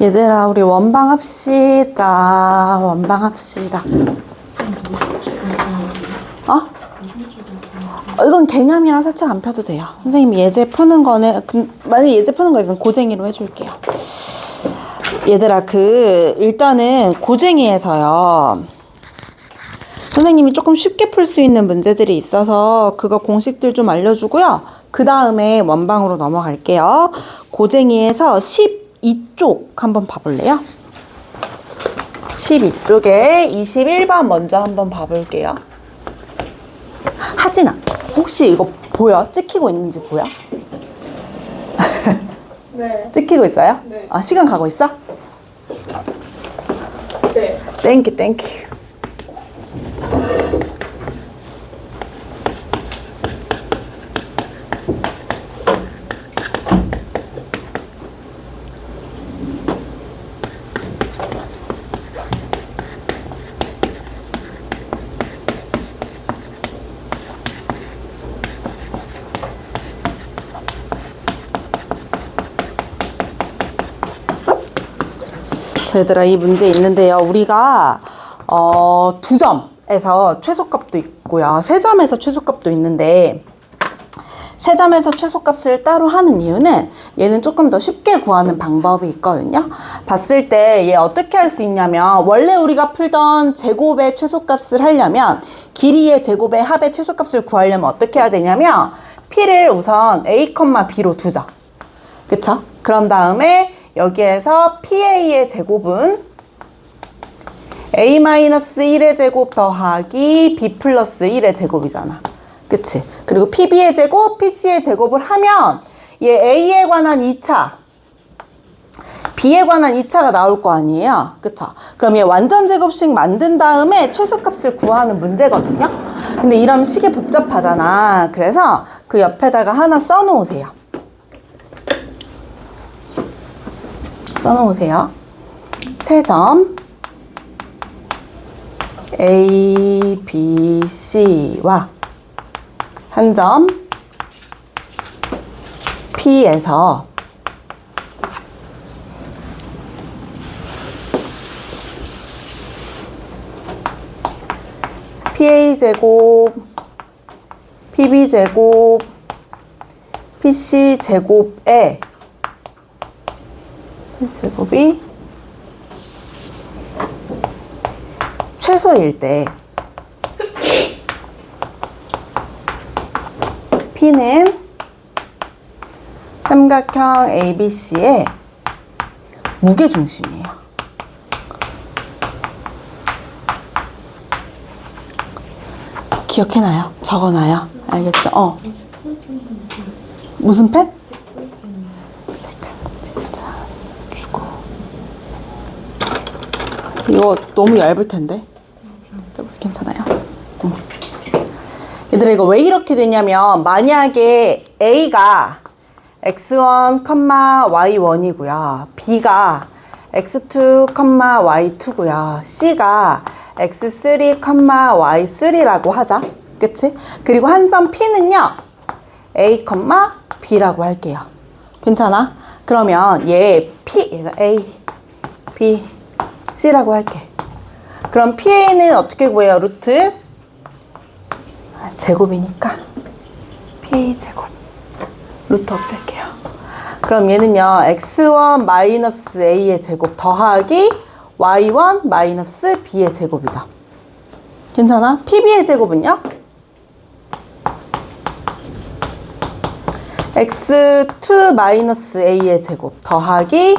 얘들아, 우리 원방 합시다. 원방 합시다. 이건 개념이랑 살짝 안 펴도 돼요. 선생님이 예제 푸는 거는, 만약에 예제 푸는 거 있으면 고쟁이로 해줄게요. 얘들아, 일단은 고쟁이에서요. 선생님이 조금 쉽게 풀 수 있는 문제들이 있어서 그거 공식들 좀 알려주고요. 그 다음에 원방으로 넘어갈게요. 고쟁이에서 12쪽 한번 봐볼래요? 12쪽에 21번 먼저 한번 봐볼게요. 하진아, 혹시 이거 보여? 찍히고 있는지 보여? 네. 찍히고 있어요? 네. 아, 시간 가고 있어? 네. 땡큐, 땡큐. 자, 얘들아, 이 문제 있는데요. 우리가 2점에서 최소값도 있고요. 3점에서 최소값도 있는데 3점에서 최소값을 따로 하는 이유는 얘는 조금 더 쉽게 구하는 방법이 있거든요. 봤을 때 얘 어떻게 할 수 있냐면, 원래 우리가 풀던 제곱의 최소값을 하려면, 길이의 제곱의 합의 최소값을 구하려면 어떻게 해야 되냐면, P를 우선 A, B로 두죠. 그쵸? 그런 다음에 여기에서 PA의 제곱은 A-1의 제곱 더하기 B 플러스 1의 제곱이잖아. 그치? 그리고 PB의 제곱, PC의 제곱을 하면 얘 A에 관한 2차, B에 관한 2차가 나올 거 아니에요? 그쵸? 그럼 얘 완전 제곱식 만든 다음에 최소값을 구하는 문제거든요? 근데 이러면 식이 복잡하잖아. 그래서 그 옆에다가 하나 써놓으세요. 써놓으세요. 3점 A, B, C와 1점 P에서 PA제곱, PB제곱, PC제곱에 제곱이 최소일 때 P는 삼각형 ABC의 무게중심이에요. 기억해놔요. 적어놔요. 알겠죠? 무슨 펜? 이거 너무 얇을 텐데. 괜찮아요? 얘들아, 이거 왜 이렇게 되냐면, 만약에 A가 x1, y1이고요. B가 x2, y2고요. C가 x3, y3라고 하자. 그치? 그리고 한 점 P는요, A, B라고 할게요. 괜찮아? 그러면 얘 얘가 A, B, C라고 할게. 그럼 PA는 어떻게 구해요? 루트? 제곱이니까 PA 제곱. 루트 없앨게요. 그럼 얘는요, x1 마이너스 a의 제곱 더하기 y1 마이너스 b의 제곱이죠. 괜찮아? PB의 제곱은요? x2 마이너스 a의 제곱 더하기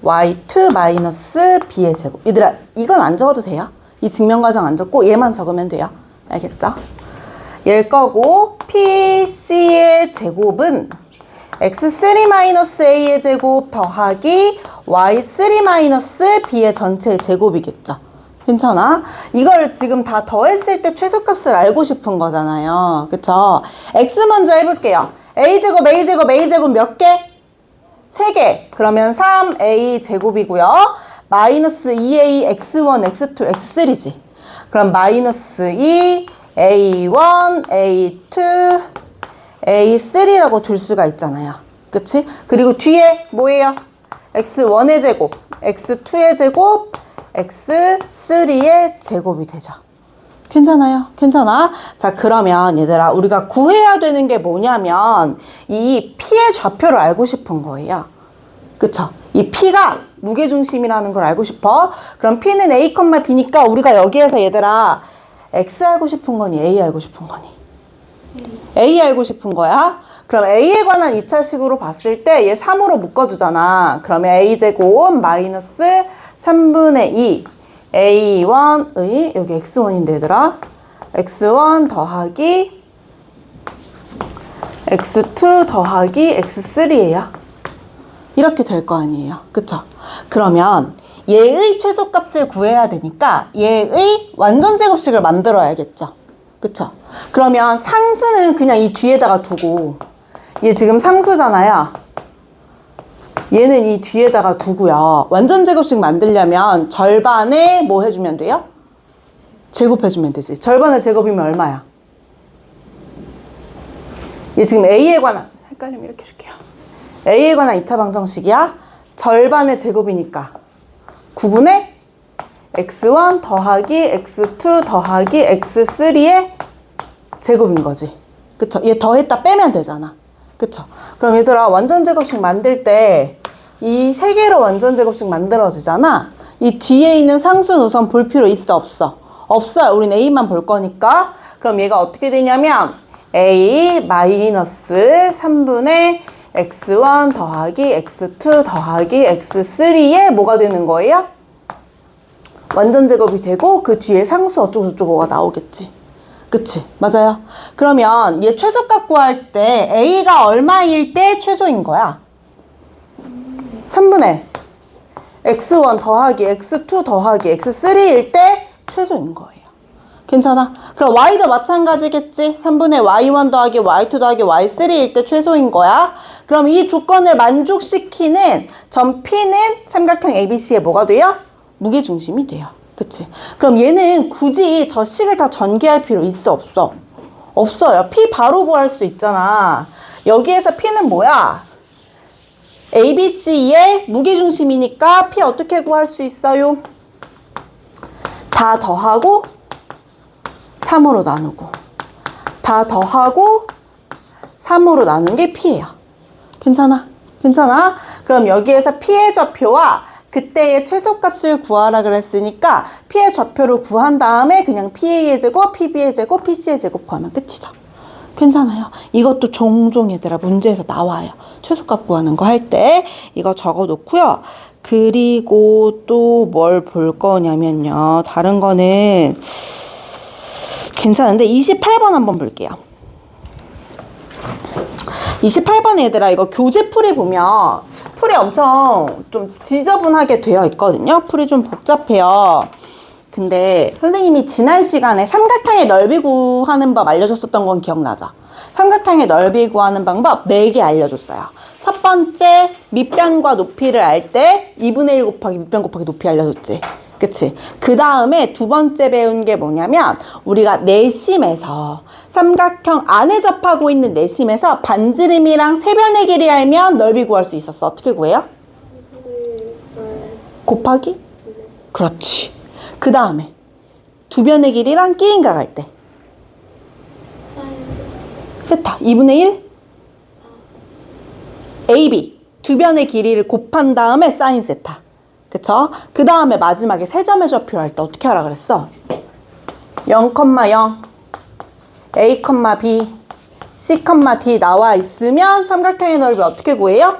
y2 마이너스 b의 제곱. 얘들아, 이건 안 적어도 돼요. 이 증명과정 안 적고 얘만 적으면 돼요. 알겠죠? 얘일 거고, PC의 제곱은 x3 마이너스 a의 제곱 더하기 y3 마이너스 b의 전체의 제곱이겠죠. 괜찮아? 이걸 지금 다 더했을 때 최소값을 알고 싶은 거잖아요. 그쵸? x 먼저 해볼게요. a제곱, a제곱, a제곱 몇 개? 3개. 그러면 3a 제곱이고요. 마이너스 2a, x1, x2, x3지. 그럼 마이너스 2, a1, a2, A3라고 둘 수가 있잖아요. 그치? 그리고 뒤에 뭐예요? x1의 제곱, x2의 제곱, x3의 제곱이 되죠. 괜찮아요? 괜찮아? 자, 그러면 얘들아, 우리가 구해야 되는 게 뭐냐면 이 P의 좌표를 알고 싶은 거예요. 그쵸? 이 P가 무게중심이라는 걸 알고 싶어. 그럼 P는 A, B니까 우리가 여기에서 얘들아 X 알고 싶은 거니 A 알고 싶은 거니? A 알고 싶은 거야. 그럼 A에 관한 2차식으로 봤을 때 얘 3으로 묶어주잖아. 그러면 A제곱 마이너스 3분의 2 A1의 여기 X1인데 얘들아 X1 더하기 X2 더하기 X3예요. 이렇게 될 거 아니에요. 그쵸? 그러면 얘의 최소값을 구해야 되니까 얘의 완전 제곱식을 만들어야겠죠. 그쵸? 그러면 상수는 그냥 이 뒤에다가 두고 얘 지금 상수잖아요. 얘는 이 뒤에다가 두고요. 완전 제곱식 만들려면 절반에 뭐 해주면 돼요? 제곱해주면 되지. 절반의 제곱이면 얼마야? 얘 지금 A에 관한 헷갈리면 이렇게 해줄게요. A에 관한 2차 방정식이야. 절반의 제곱이니까 9분의 x1 더하기 x2 더하기 x3의 제곱인 거지. 그쵸? 얘 더했다 빼면 되잖아. 그쵸? 그럼 얘들아 완전 제곱식 만들 때 이 세 개로 완전 제곱식 만들어지잖아. 이 뒤에 있는 상수는 우선 볼 필요 있어 없어? 없어요. 우린 A만 볼 거니까. 그럼 얘가 어떻게 되냐면 A 마이너스 3분의 x1 더하기 x2 더하기 x3의 뭐가 되는 거예요? 완전 제곱이 되고 그 뒤에 상수 어쩌고저쩌고가 나오겠지. 그치? 맞아요. 그러면 얘 최소값 구할 때 A가 얼마일 때 최소인 거야? 3분의 x1 더하기 x2 더하기 x3일 때 최소인 거예요. 괜찮아? 그럼 y도 마찬가지겠지? 3분의 y1 더하기 y2 더하기 y3일 때 최소인 거야. 그럼 이 조건을 만족시키는 점 P는 삼각형 ABC의 뭐가 돼요? 무게중심이 돼요. 그치? 그럼 얘는 굳이 저 식을 다 전개할 필요 있어 없어? 없어요. P 바로 구할 수 있잖아. 여기에서 P는 뭐야? ABC의 무게중심이니까 P 어떻게 구할 수 있어요? 다 더하고 3으로 나누고 다 더하고 3으로 나눈 게 P예요. 괜찮아? 괜찮아? 그럼 여기에서 P의 좌표와 그때의 최소값을 구하라 그랬으니까 P의 좌표를 구한 다음에 그냥 PA의 제곱, PB의 제곱, PC의 제곱 구하면 끝이죠. 괜찮아요. 이것도 종종 얘들아 문제에서 나와요. 최소값 구하는 거 할 때 이거 적어 놓고요. 그리고 또 뭘 볼 거냐면요. 다른 거는 괜찮은데 28번 한번 볼게요. 28번 얘들아 이거 교재 풀이 보면 풀이 엄청 좀 지저분하게 되어 있거든요. 풀이 좀 복잡해요. 근데 선생님이 지난 시간에 삼각형의 넓이 구하는 법 알려줬었던 건 기억나죠? 삼각형의 넓이 구하는 방법 4개 알려줬어요. 첫 번째 밑변과 높이를 알 때 2분의 1 곱하기 밑변 곱하기 높이 알려줬지. 그치? 그 다음에 두 번째 배운 게 뭐냐면 우리가 내심에서 삼각형 안에 접하고 있는 내심에서 반지름이랑 세변의 길이 알면 넓이 구할 수 있었어. 어떻게 구해요? 곱하기? 그렇지. 그 다음에 두 변의 길이랑 끼인각 할 때 세타 2분의 1 AB 두 변의 길이를 곱한 다음에 사인 세타. 그쵸? 그 다음에 마지막에 세 점의 좌표 할 때 어떻게 하라 그랬어? 0,0 A, B, C, D 나와 있으면 삼각형의 넓이 어떻게 구해요?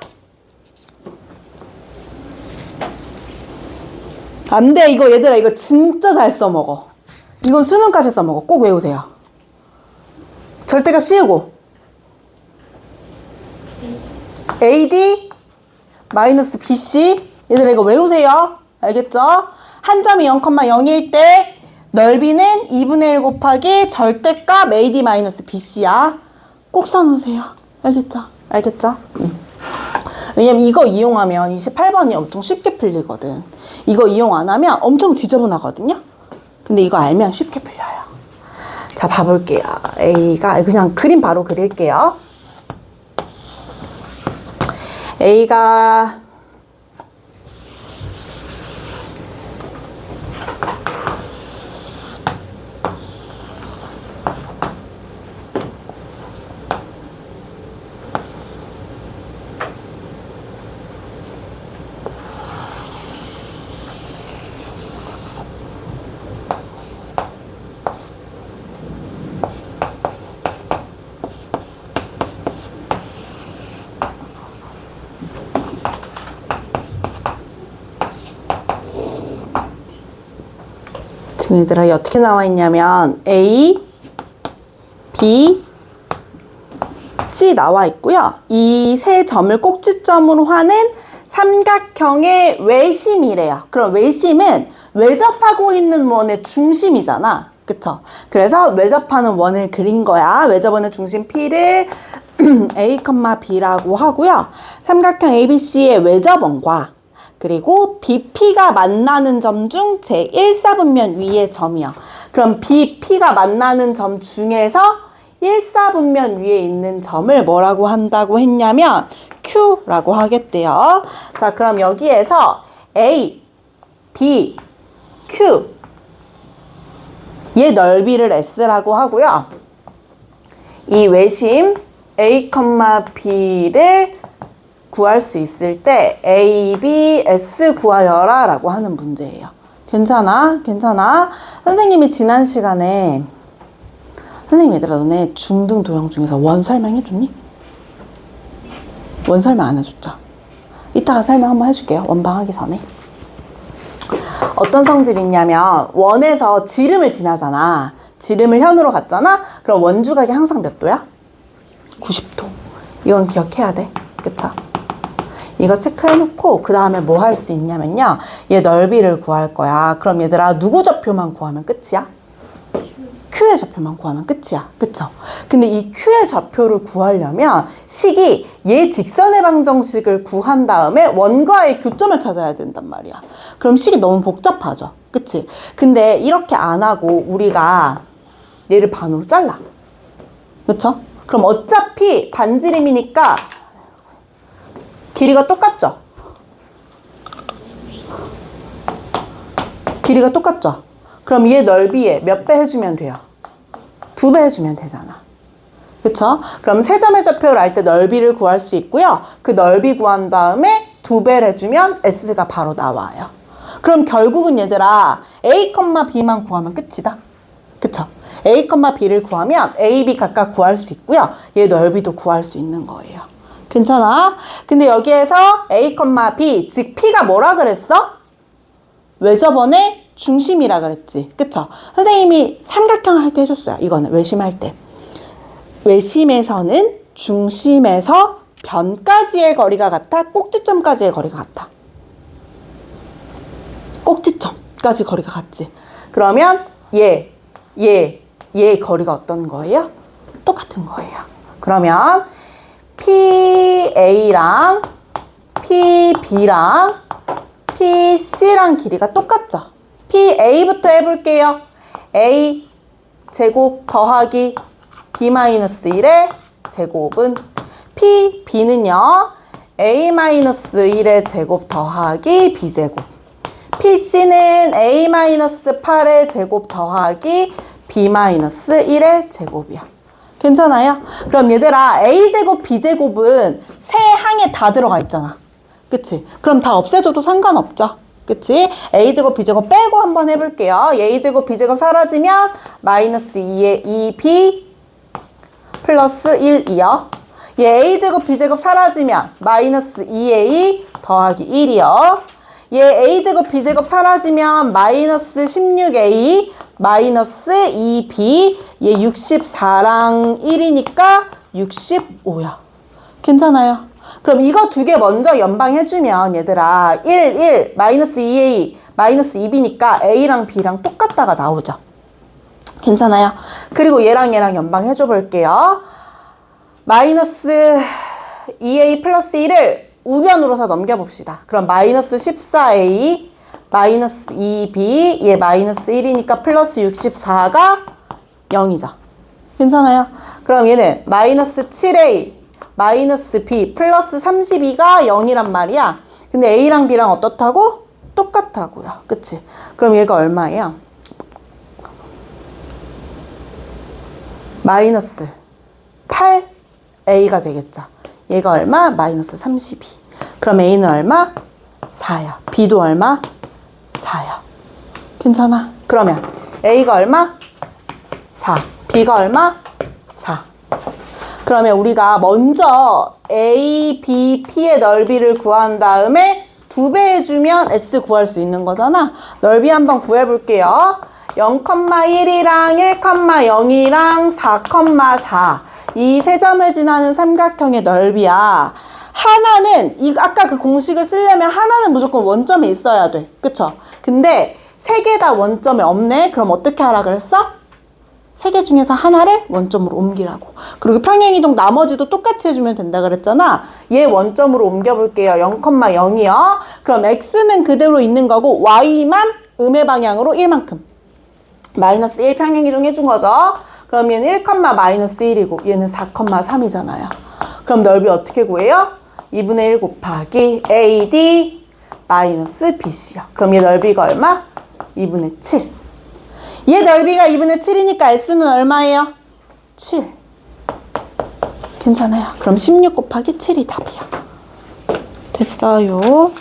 안 돼. 이거 얘들아 이거 진짜 잘 써먹어. 이건 수능까지 써먹어. 꼭 외우세요. 절대값 씌우고 AD 마이너스 BC 얘들아 이거 외우세요. 알겠죠? 한 점이 0,0일 때 넓이는 2분의 1 곱하기 절대값 AD 마이너스 BC야. 꼭 써놓으세요. 알겠죠? 알겠죠? 왜냐면 이거 이용하면 28번이 엄청 쉽게 풀리거든. 이거 이용 안 하면 엄청 지저분하거든요. 근데 이거 알면 쉽게 풀려요. 자, 봐볼게요. A가 그냥 그림 바로 그릴게요. A가 지금 얘들아 어떻게 나와 있냐면 A, B, C 나와 있고요. 이 세 점을 꼭지점으로 하는 삼각형의 외심이래요. 그럼 외심은 외접하고 있는 원의 중심이잖아. 그쵸? 그래서 외접하는 원을 그린 거야. 외접원의 중심 P를 A, B라고 하고요. 삼각형 ABC의 외접원과 그리고 BP가 만나는 점 중 제1사분면 위의 점이요. 그럼 BP가 만나는 점 중에서 1사분면 위에 있는 점을 뭐라고 한다고 했냐면 Q라고 하겠대요. 자, 그럼 여기에서 A, B, Q 얘 넓이를 S라고 하고요. 이 외심 A, B를 구할 수 있을 때 A, B, S 구하여라 라고 하는 문제예요. 괜찮아? 괜찮아? 선생님이 지난 시간에 선생님 얘들아 너네 중등 도형 중에서 원 설명해줬니? 원 설명 안 해줬죠? 이따가 설명 한번 해줄게요. 원방 하기 전에. 어떤 성질이 있냐면 원에서 지름을 지나잖아. 지름을 현으로 갔잖아? 그럼 원주각이 항상 몇 도야? 90도. 이건 기억해야 돼. 그쵸? 이거 체크해놓고 그 다음에 뭐 할 수 있냐면요. 얘 넓이를 구할 거야. 그럼 얘들아 누구 좌표만 구하면 끝이야? Q의 좌표만 구하면 끝이야. 그쵸? 근데 이 Q의 좌표를 구하려면 식이 얘 직선의 방정식을 구한 다음에 원과의 교점을 찾아야 된단 말이야. 그럼 식이 너무 복잡하죠. 그치? 근데 이렇게 안 하고 우리가 얘를 반으로 잘라. 그쵸? 그럼 어차피 반지름이니까 길이가 똑같죠? 길이가 똑같죠? 그럼 얘 넓이에 몇 배 해주면 돼요? 2배 해주면 되잖아. 그쵸? 그럼 세 점의 좌표를 알 때 넓이를 구할 수 있고요. 그 넓이 구한 다음에 2배를 해주면 S가 바로 나와요. 그럼 결국은 얘들아 A, B만 구하면 끝이다. 그쵸? A, B를 구하면 A, B 각각 구할 수 있고요. 얘 넓이도 구할 수 있는 거예요. 괜찮아? 근데 여기에서 A, B, 즉 P가 뭐라 그랬어? 외접원의 중심이라 그랬지. 그쵸? 선생님이 삼각형을 할 때 해줬어요. 이거는 외심할 때. 외심에서는 중심에서 변까지의 거리가 같아? 꼭지점까지의 거리가 같아? 꼭지점까지 거리가 같지. 그러면 얘 거리가 어떤 거예요? 똑같은 거예요. 그러면 PA랑 PB랑 PC랑 길이가 똑같죠? PA부터 해볼게요. A 제곱 더하기 B-1의 제곱은 PB는요. A-1의 제곱 더하기 B제곱. PC는 A-8의 제곱 더하기 B-1의 제곱이야. 괜찮아요? 그럼 얘들아 A제곱, B제곱은 세 항에 다 들어가 있잖아. 그치? 그럼 다 없애줘도 상관없죠? 그치? A제곱, B제곱 빼고 한번 해볼게요. A제곱, B제곱 사라지면 마이너스 2의 2B 플러스 1이요. 얘 A제곱, B제곱 사라지면 마이너스 2의 2 더하기 1이요. 얘 A제곱, B제곱 사라지면 마이너스 16A 마이너스 2B 얘 64랑 1이니까 65야. 괜찮아요? 그럼 이거 두 개 먼저 연방해주면 얘들아 1, 마이너스 2A 마이너스 2B니까 A랑 B랑 똑같다가 나오죠. 괜찮아요? 그리고 얘랑 연방해줘 볼게요. 마이너스 2A 플러스 1을 우변으로서 넘겨봅시다. 그럼 마이너스 14A 마이너스 2B 얘 마이너스 1이니까 플러스 64가 0이죠. 괜찮아요? 그럼 얘는 마이너스 7A 마이너스 B 플러스 32가 0이란 말이야. 근데 A랑 B랑 어떻다고? 똑같다고요. 그치? 그럼 얘가 얼마예요? 마이너스 8A가 되겠죠. 얘가 얼마? 마이너스 32. 그럼 A는 얼마? 4야. B도 얼마? 4야. 괜찮아? 그러면 A가 얼마? 4. B가 얼마? 4. 그러면 우리가 먼저 A, B, P의 넓이를 구한 다음에 2배 해주면 S 구할 수 있는 거잖아. 넓이 한번 구해볼게요. 0,1이랑 1,0이랑 4,4. 이 세 점을 지나는 삼각형의 넓이야. 하나는 아까 그 공식을 쓰려면 하나는 무조건 원점에 있어야 돼. 그쵸? 근데 세 개 다 원점에 없네? 그럼 어떻게 하라 그랬어? 세 개 중에서 하나를 원점으로 옮기라고. 그리고 평행이동 나머지도 똑같이 해주면 된다 그랬잖아. 얘 원점으로 옮겨볼게요. 0,0이요. 그럼 x는 그대로 있는 거고 y만 음의 방향으로 1만큼. 마이너스 1 평행이동 해준 거죠. 그럼 얘는 1, 마이너스 1이고 얘는 4,3이잖아요. 그럼 넓이 어떻게 구해요? 2분의 1 곱하기 AD 마이너스 BC요. 그럼 얘 넓이가 얼마? 2분의 7. 얘 넓이가 2분의 7이니까 S는 얼마예요? 7. 괜찮아요. 그럼 16 곱하기 7이 답이야. 됐어요.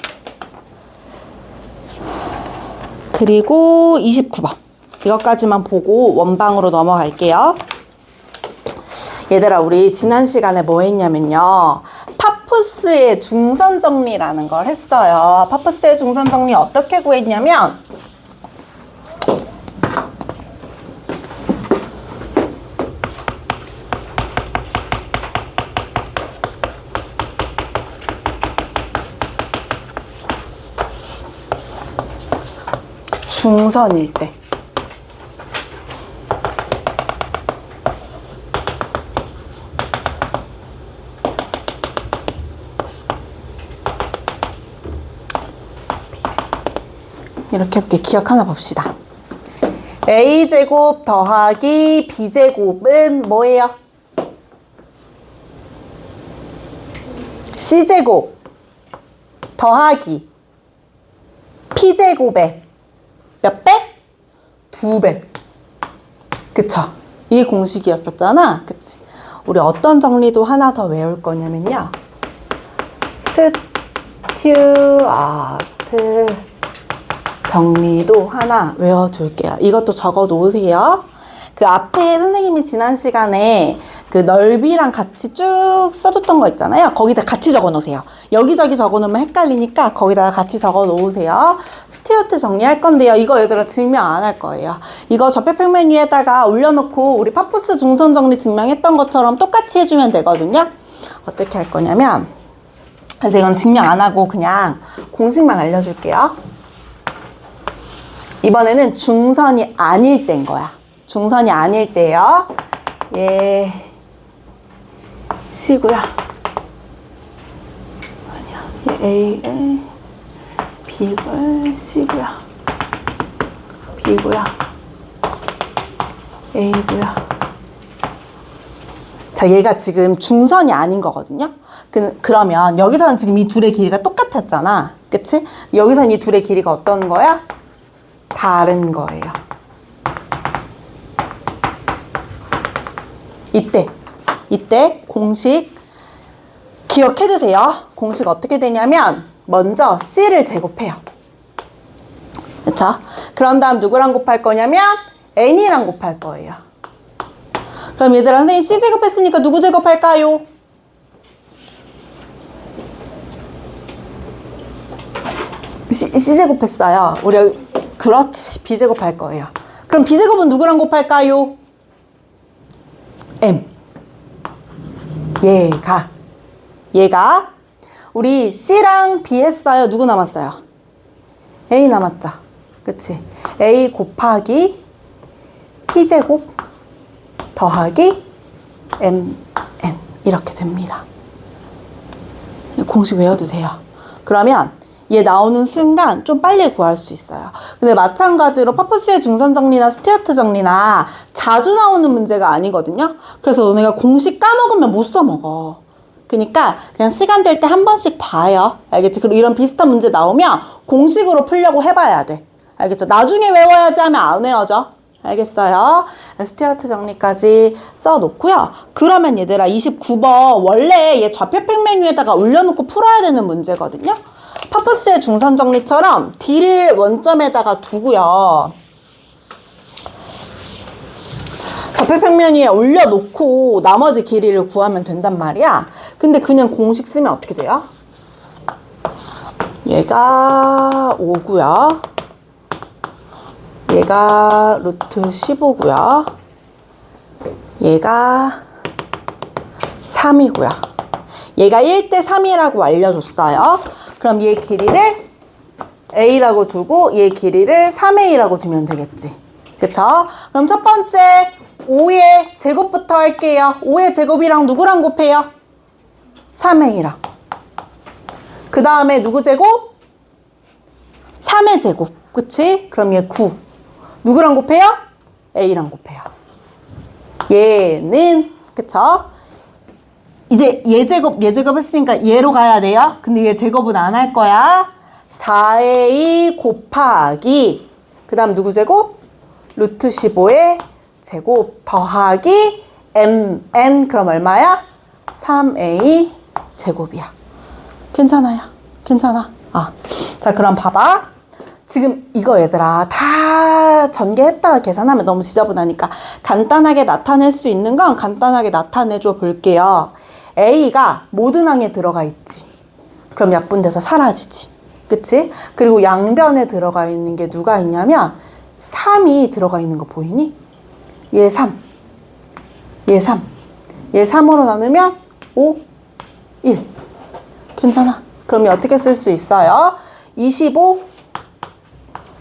그리고 29번. 이것까지만 보고 원방으로 넘어갈게요. 얘들아, 우리 지난 시간에 뭐 했냐면요. 파푸스의 중선 정리라는 걸 했어요. 파푸스의 중선 정리 어떻게 구했냐면 중선일 때 이렇게 기억 하나 봅시다. A제곱 더하기 B제곱은 뭐예요? C제곱 더하기 P제곱의 몇 배? 2배. 그쵸? 이게 공식이었었잖아. 그치? 우리 어떤 정리도 하나 더 외울 거냐면요. 스튜어트 정리도 하나 외워둘게요. 이것도 적어 놓으세요. 그 앞에 선생님이 지난 시간에 그 넓이랑 같이 쭉 써줬던 거 있잖아요. 거기다 같이 적어 놓으세요. 여기저기 적어 놓으면 헷갈리니까 거기다가 같이 적어 놓으세요. 스튜어트 정리할 건데요. 이거 얘들아 증명 안 할 거예요. 이거 접해평면 위에다가 올려놓고 우리 파푸스 중선 정리 증명했던 것처럼 똑같이 해주면 되거든요. 어떻게 할 거냐면, 그래서 이건 증명 안 하고 그냥 공식만 알려줄게요. 이번에는 중선이 아닐 때인 거야. 중선이 아닐 때요. 예, C고요. 아니야. A, B고 C고요. B고요. A고요. 자, 얘가 지금 중선이 아닌 거거든요. 그러면 여기서는 지금 이 둘의 길이가 똑같았잖아. 그치? 여기서는 이 둘의 길이가 어떤 거야? 다른 거예요. 이때 공식 기억해 주세요. 공식 어떻게 되냐면 먼저 C를 제곱해요. 그쵸? 그런 다음 누구랑 곱할 거냐면 N이랑 곱할 거예요. 그럼 얘들아, 선생님 C 제곱했으니까 누구 제곱할까요? C 제곱했어요. 우리 그렇지. B제곱 할 거예요. 그럼 B제곱은 누구랑 곱할까요? M. 얘가 우리 C랑 B 했어요. 누구 남았어요? A 남았죠. 그치? A 곱하기 P제곱 더하기 MN 이렇게 됩니다. 공식 외워두세요. 그러면 얘 나오는 순간 좀 빨리 구할 수 있어요. 근데 마찬가지로 파푸스의 중선 정리나 스튜어트 정리나 자주 나오는 문제가 아니거든요. 그래서 너네가 공식 까먹으면 못 써먹어. 그러니까 그냥 시간 될 때 한 번씩 봐요. 알겠지? 그리고 이런 비슷한 문제 나오면 공식으로 풀려고 해봐야 돼. 알겠죠? 나중에 외워야지 하면 안 외워져. 알겠어요? 스튜어트 정리까지 써놓고요. 그러면 얘들아 29번 원래 얘 좌표평 메뉴에다가 올려놓고 풀어야 되는 문제거든요. 파퍼스의 중선 정리처럼 D를 원점에다가 두고요. 좌표평 메뉴에 올려놓고 나머지 길이를 구하면 된단 말이야. 근데 그냥 공식 쓰면 어떻게 돼요? 얘가 5고요. 얘가 루트 15고요. 얘가 3이고요. 얘가 1대 3이라고 알려줬어요. 그럼 얘 길이를 A라고 두고 얘 길이를 3A라고 두면 되겠지. 그쵸? 그럼 첫 번째 5의 제곱부터 할게요. 5의 제곱이랑 누구랑 곱해요? 3A랑. 그 다음에 누구 제곱? 3의 제곱. 그치? 그럼 얘 9. 누구랑 곱해요? A랑 곱해요. 얘는 그쵸? 이제 얘 제곱 했으니까 얘로 가야 돼요. 근데 얘 제곱은 안 할 거야. 4A 곱하기 그 다음 누구 제곱? 루트 15의 제곱 더하기 mn 그럼 얼마야? 3A 제곱이야. 괜찮아요? 괜찮아? 자 그럼 봐봐. 지금 이거 얘들아 다 전개했다가 계산하면 너무 지저분하니까 간단하게 나타낼 수 있는 건 간단하게 나타내줘 볼게요. A가 모든 항에 들어가 있지. 그럼 약분돼서 사라지지. 그치? 그리고 양변에 들어가 있는 게 누가 있냐면 3이 들어가 있는 거 보이니? 얘 3. 얘 3. 얘 3으로 나누면 5, 1. 괜찮아. 그럼 어떻게 쓸 수 있어요? 25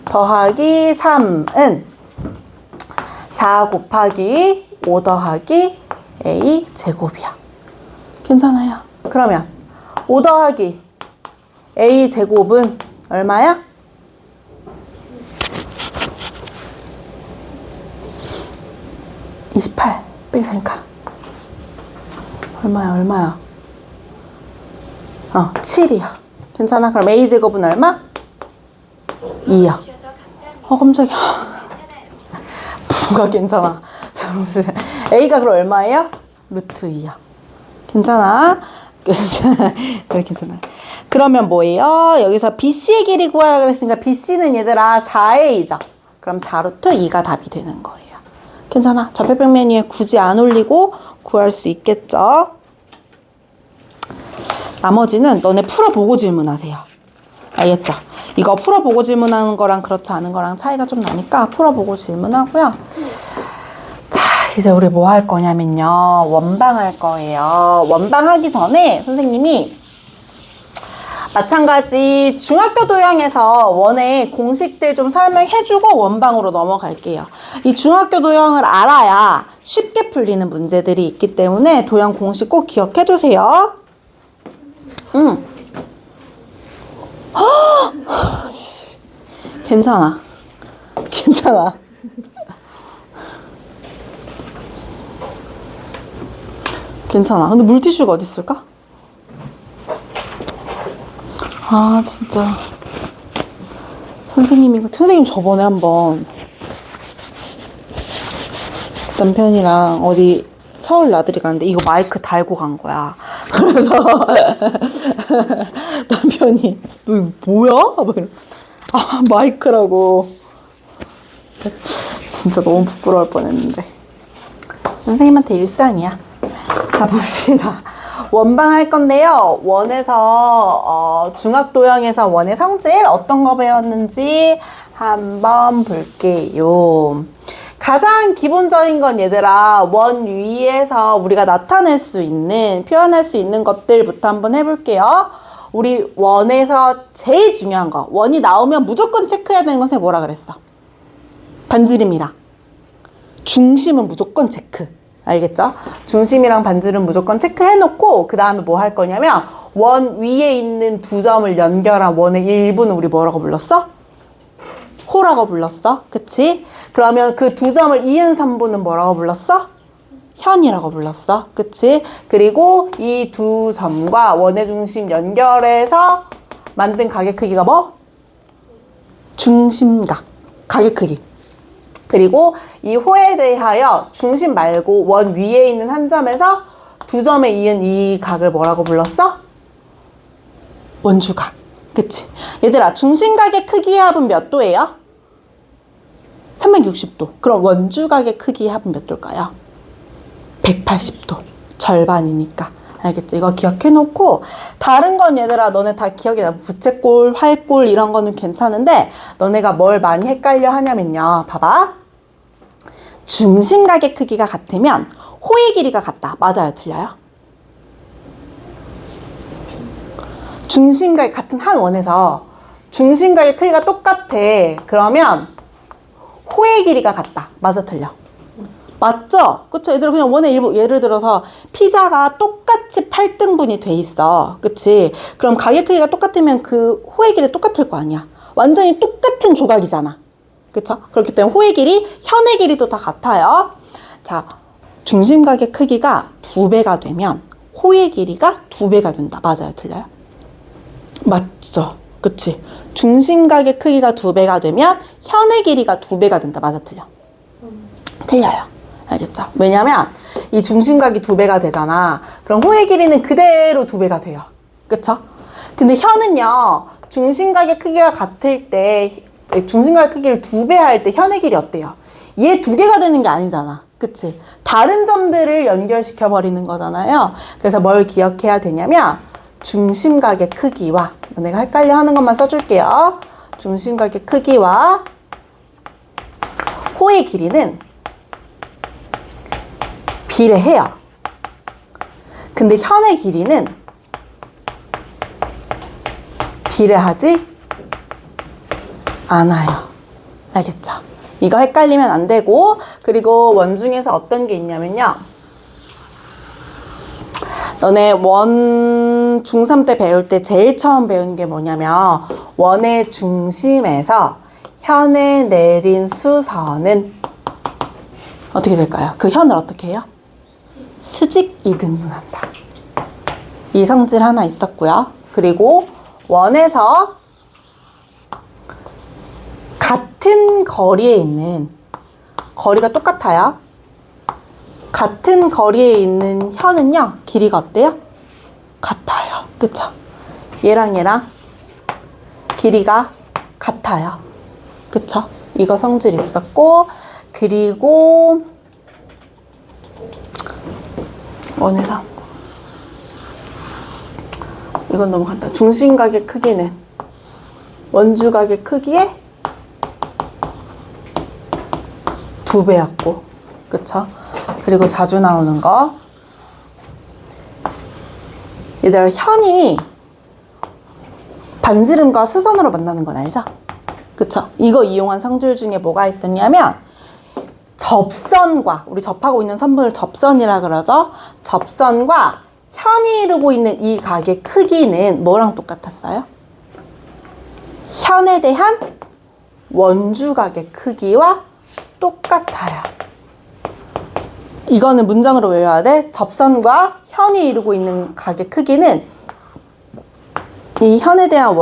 더하기 3은 4 곱하기 5 더하기 A 제곱이야. 괜찮아요. 그러면 5 더하기 A 제곱은 얼마야? 28 빼기 4니까 얼마야? 7이야. 괜찮아? 그럼 A 제곱은 얼마? 2야. 깜짝이야. 뭐가 괜찮아? A가 그럼 얼마예요? 루트 2야. 괜찮아? 그래, 괜찮아. 그러면 뭐예요? 여기서 BC의 길이 구하라 그랬으니까 BC는 얘들아 4A죠. 그럼 4루트 2가 답이 되는 거예요. 괜찮아? 좌표평 메뉴에 굳이 안 올리고 구할 수 있겠죠? 나머지는 너네 풀어보고 질문하세요. 알겠죠? 이거 풀어보고 질문하는 거랑 그렇지 않은 거랑 차이가 좀 나니까 풀어보고 질문하고요. 자, 이제 우리 뭐 할 거냐면요. 원방 할 거예요. 원방 하기 전에 선생님이 마찬가지 중학교 도형에서 원의 공식들 좀 설명해주고 원방으로 넘어갈게요. 이 중학교 도형을 알아야 쉽게 풀리는 문제들이 있기 때문에 도형 공식 꼭 기억해주세요. 괜찮아. 근데 물티슈가 어디 있을까? 진짜. 선생님 저번에 한번 남편이랑 어디 서울 나들이 갔는데 이거 마이크 달고 간 거야. 그래서 남편이 너 이거 뭐야? 마이크라고. 진짜 너무 부끄러울 뻔했는데. 선생님한테 일상이야. 자, 봅시다. 원방 할 건데요. 원에서 중학도형에서 원의 성질 어떤 거 배웠는지 한번 볼게요. 가장 기본적인 건 얘들아 원 위에서 우리가 나타낼 수 있는 표현할 수 있는 것들부터 한번 해볼게요. 우리 원에서 제일 중요한 거 원이 나오면 무조건 체크해야 되는 것에 뭐라 그랬어? 반지름이랑 중심은 무조건 체크. 알겠죠? 중심이랑 반지름 무조건 체크해놓고 그 다음에 뭐 할 거냐면 원 위에 있는 두 점을 연결한 원의 일부는 우리 뭐라고 불렀어? 호라고 불렀어. 그치? 그러면 그 두 점을 이은 선부는 뭐라고 불렀어? 현이라고 불렀어. 그치? 그리고 이 두 점과 원의 중심 연결해서 만든 가게 크기가 뭐? 중심각. 가게 크기. 그리고 이 호에 대하여 중심 말고 원 위에 있는 한 점에서 두 점에 이은 이 각을 뭐라고 불렀어? 원주각. 그치? 얘들아, 중심각의 크기의 합은 몇 도예요? 360도. 그럼 원주각의 크기의 합은 몇 도일까요? 180도. 절반이니까. 알겠죠? 이거 기억해 놓고, 다른 건 얘들아, 너네 다 기억이 나. 부채꼴, 활꼴 이런 거는 괜찮은데, 너네가 뭘 많이 헷갈려 하냐면요. 봐봐. 중심각의 크기가 같으면 호의 길이가 같다. 맞아요? 틀려요? 중심각이 같은 한 원에서 중심각의 크기가 똑같아. 그러면 호의 길이가 같다. 맞아? 틀려? 맞죠? 그쵸? 얘들아, 그냥 원의 일부, 예를 들어서 피자가 똑같이 8등분이 돼 있어. 그치? 그럼 가게 크기가 똑같으면 그 호의 길이 똑같을 거 아니야. 완전히 똑같은 조각이잖아. 그쵸? 그렇기 때문에 호의 길이, 현의 길이도 다 같아요. 자, 중심각의 크기가 2배가 되면 호의 길이가 2배가 된다. 맞아요? 틀려요? 맞죠? 그치? 중심각의 크기가 2배가 되면 현의 길이가 2배가 된다. 맞아? 틀려? 틀려요. 알겠죠? 왜냐면 이 중심각이 2배가 되잖아. 그럼 호의 길이는 그대로 2배가 돼요. 그쵸? 근데 현은요, 중심각의 크기가 같을 때, 중심각의 크기를 2배 할 때 현의 길이 어때요? 얘 2개가 되는 게 아니잖아. 그치? 다른 점들을 연결시켜 버리는 거잖아요. 그래서 뭘 기억해야 되냐면, 중심각의 크기와, 내가 헷갈려 하는 것만 써줄게요. 중심각의 크기와 호의 길이는 비례해요. 근데 현의 길이는 비례하지 않아요. 알겠죠? 이거 헷갈리면 안 되고, 그리고 원 중에서 어떤 게 있냐면요. 너네 원 중3 때 배울 때 제일 처음 배운 게 뭐냐면, 원의 중심에서 현에 내린 수선은 어떻게 될까요? 그 현을 어떻게 해요? 수직 이등분한다. 이 성질 하나 있었고요. 그리고 원에서 같은 거리에 있는, 거리가 똑같아요. 같은 거리에 있는 현은요, 길이가 어때요? 같아요. 그쵸? 얘랑 얘랑 길이가 같아요. 그쵸? 이거 성질 있었고, 그리고 원에서 이건 너무 간단해. 중심각의 크기는 원주각의 크기의 2배였고, 그쵸? 그리고 자주 나오는 거, 얘들아, 현이 반지름과 수선으로 만나는 건 알죠? 그쵸? 이거 이용한 성질 중에 뭐가 있었냐면, 접선과, 우리 접하고 있는 선분을 접선이라 그러죠? 접선과 현이 이루고 있는 이 각의 크기는 뭐랑 똑같았어요? 현에 대한 원주각의 크기와 똑같아요. 이거는 문장으로 외워야 돼. 접선과 현이 이루고 있는 각의 크기는 이 현에 대한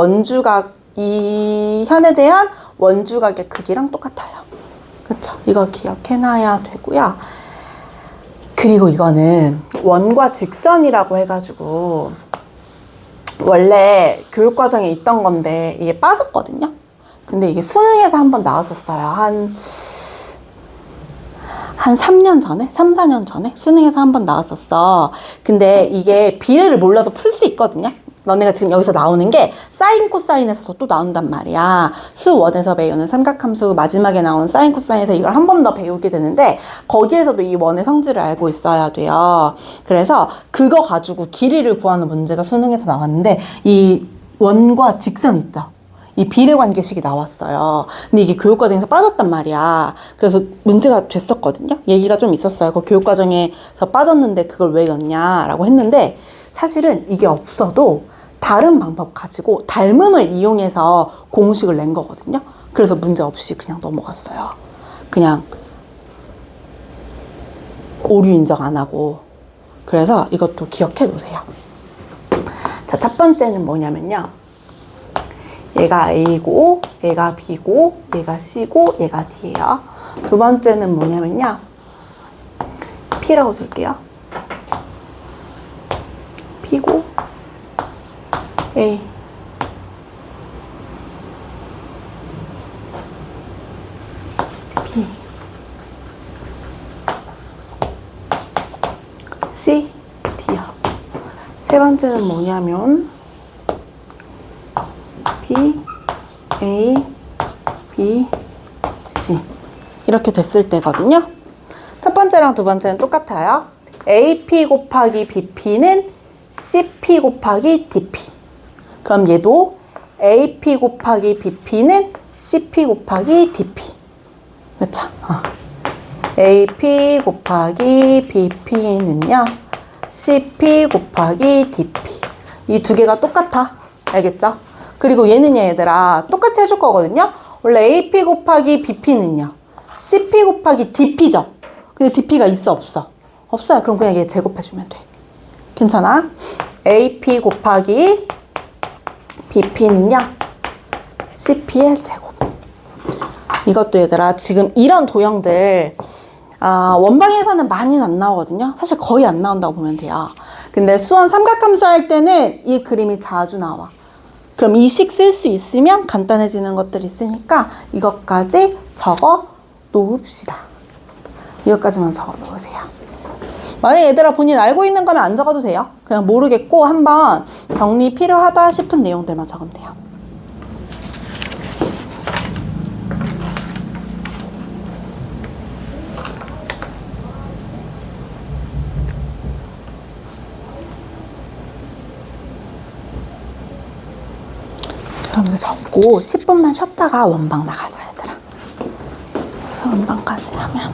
원주각의 크기랑 똑같아요. 그쵸? 이거 기억해놔야 되고요. 그리고 이거는 원과 직선이라고 해가지고 원래 교육과정에 있던 건데 이게 빠졌거든요. 근데 이게 수능에서 한번 나왔었어요. 한 3년 전에? 3, 4년 전에? 수능에서 한번 나왔었어. 근데 이게 비례를 몰라도 풀 수 있거든요. 너네가 지금 여기서 나오는 게 사인 코사인에서 또 나온단 말이야. 수원에서 배우는 삼각함수 마지막에 나온 사인 코사인에서 이걸 한 번 더 배우게 되는데, 거기에서도 이 원의 성질을 알고 있어야 돼요. 그래서 그거 가지고 길이를 구하는 문제가 수능에서 나왔는데, 이 원과 직선 있죠? 이 비례관계식이 나왔어요. 근데 이게 교육과정에서 빠졌단 말이야. 그래서 문제가 됐었거든요. 얘기가 좀 있었어요. 그 교육과정에서 빠졌는데 그걸 왜 넣냐라고 했는데, 사실은 이게 없어도 다른 방법 가지고 닮음을 이용해서 공식을 낸 거거든요. 그래서 문제 없이 그냥 넘어갔어요. 그냥 오류 인정 안 하고. 그래서 이것도 기억해 놓으세요. 자, 첫 번째는 뭐냐면요. 얘가 A고, 얘가 B고, 얘가 C고, 얘가 D예요. 두 번째는 뭐냐면요. P라고 쓸게요. P고, A. B. C, D요. 세 번째는 뭐냐면 B, A, B, C 이렇게 됐을 때거든요. 첫 번째랑 두 번째는 똑같아요. AP 곱하기 BP는 CP 곱하기 DP. 그럼 얘도 AP 곱하기 BP는 CP 곱하기 DP. 그쵸? AP 곱하기 BP는요, CP 곱하기 DP. 이 두 개가 똑같아. 알겠죠? 그리고 얘는 얘들아, 똑같이 해줄 거거든요? 원래 AP 곱하기 BP는요, CP 곱하기 DP죠? 근데 DP가 있어, 없어? 없어요. 그럼 그냥 얘 제곱해주면 돼. 괜찮아? AP 곱하기 BP는요, CP의 제곱. 이것도 얘들아, 지금 이런 도형들, 원방에서는 많이는 안 나오거든요. 사실 거의 안 나온다고 보면 돼요. 근데 수원 삼각함수 할 때는 이 그림이 자주 나와. 그럼 이 식 쓸 수 있으면 간단해지는 것들이 있으니까 이것까지 적어 놓읍시다. 이것까지만 적어 놓으세요. 만약에 얘들아 본인 알고 있는 거면 안 적어도 돼요. 그냥 모르겠고 한번 정리 필요하다 싶은 내용들만 적으면 돼요. 그럼 이거 적고 10분만 쉬었다가 원방 나가자 얘들아. 그래서 원방까지 하면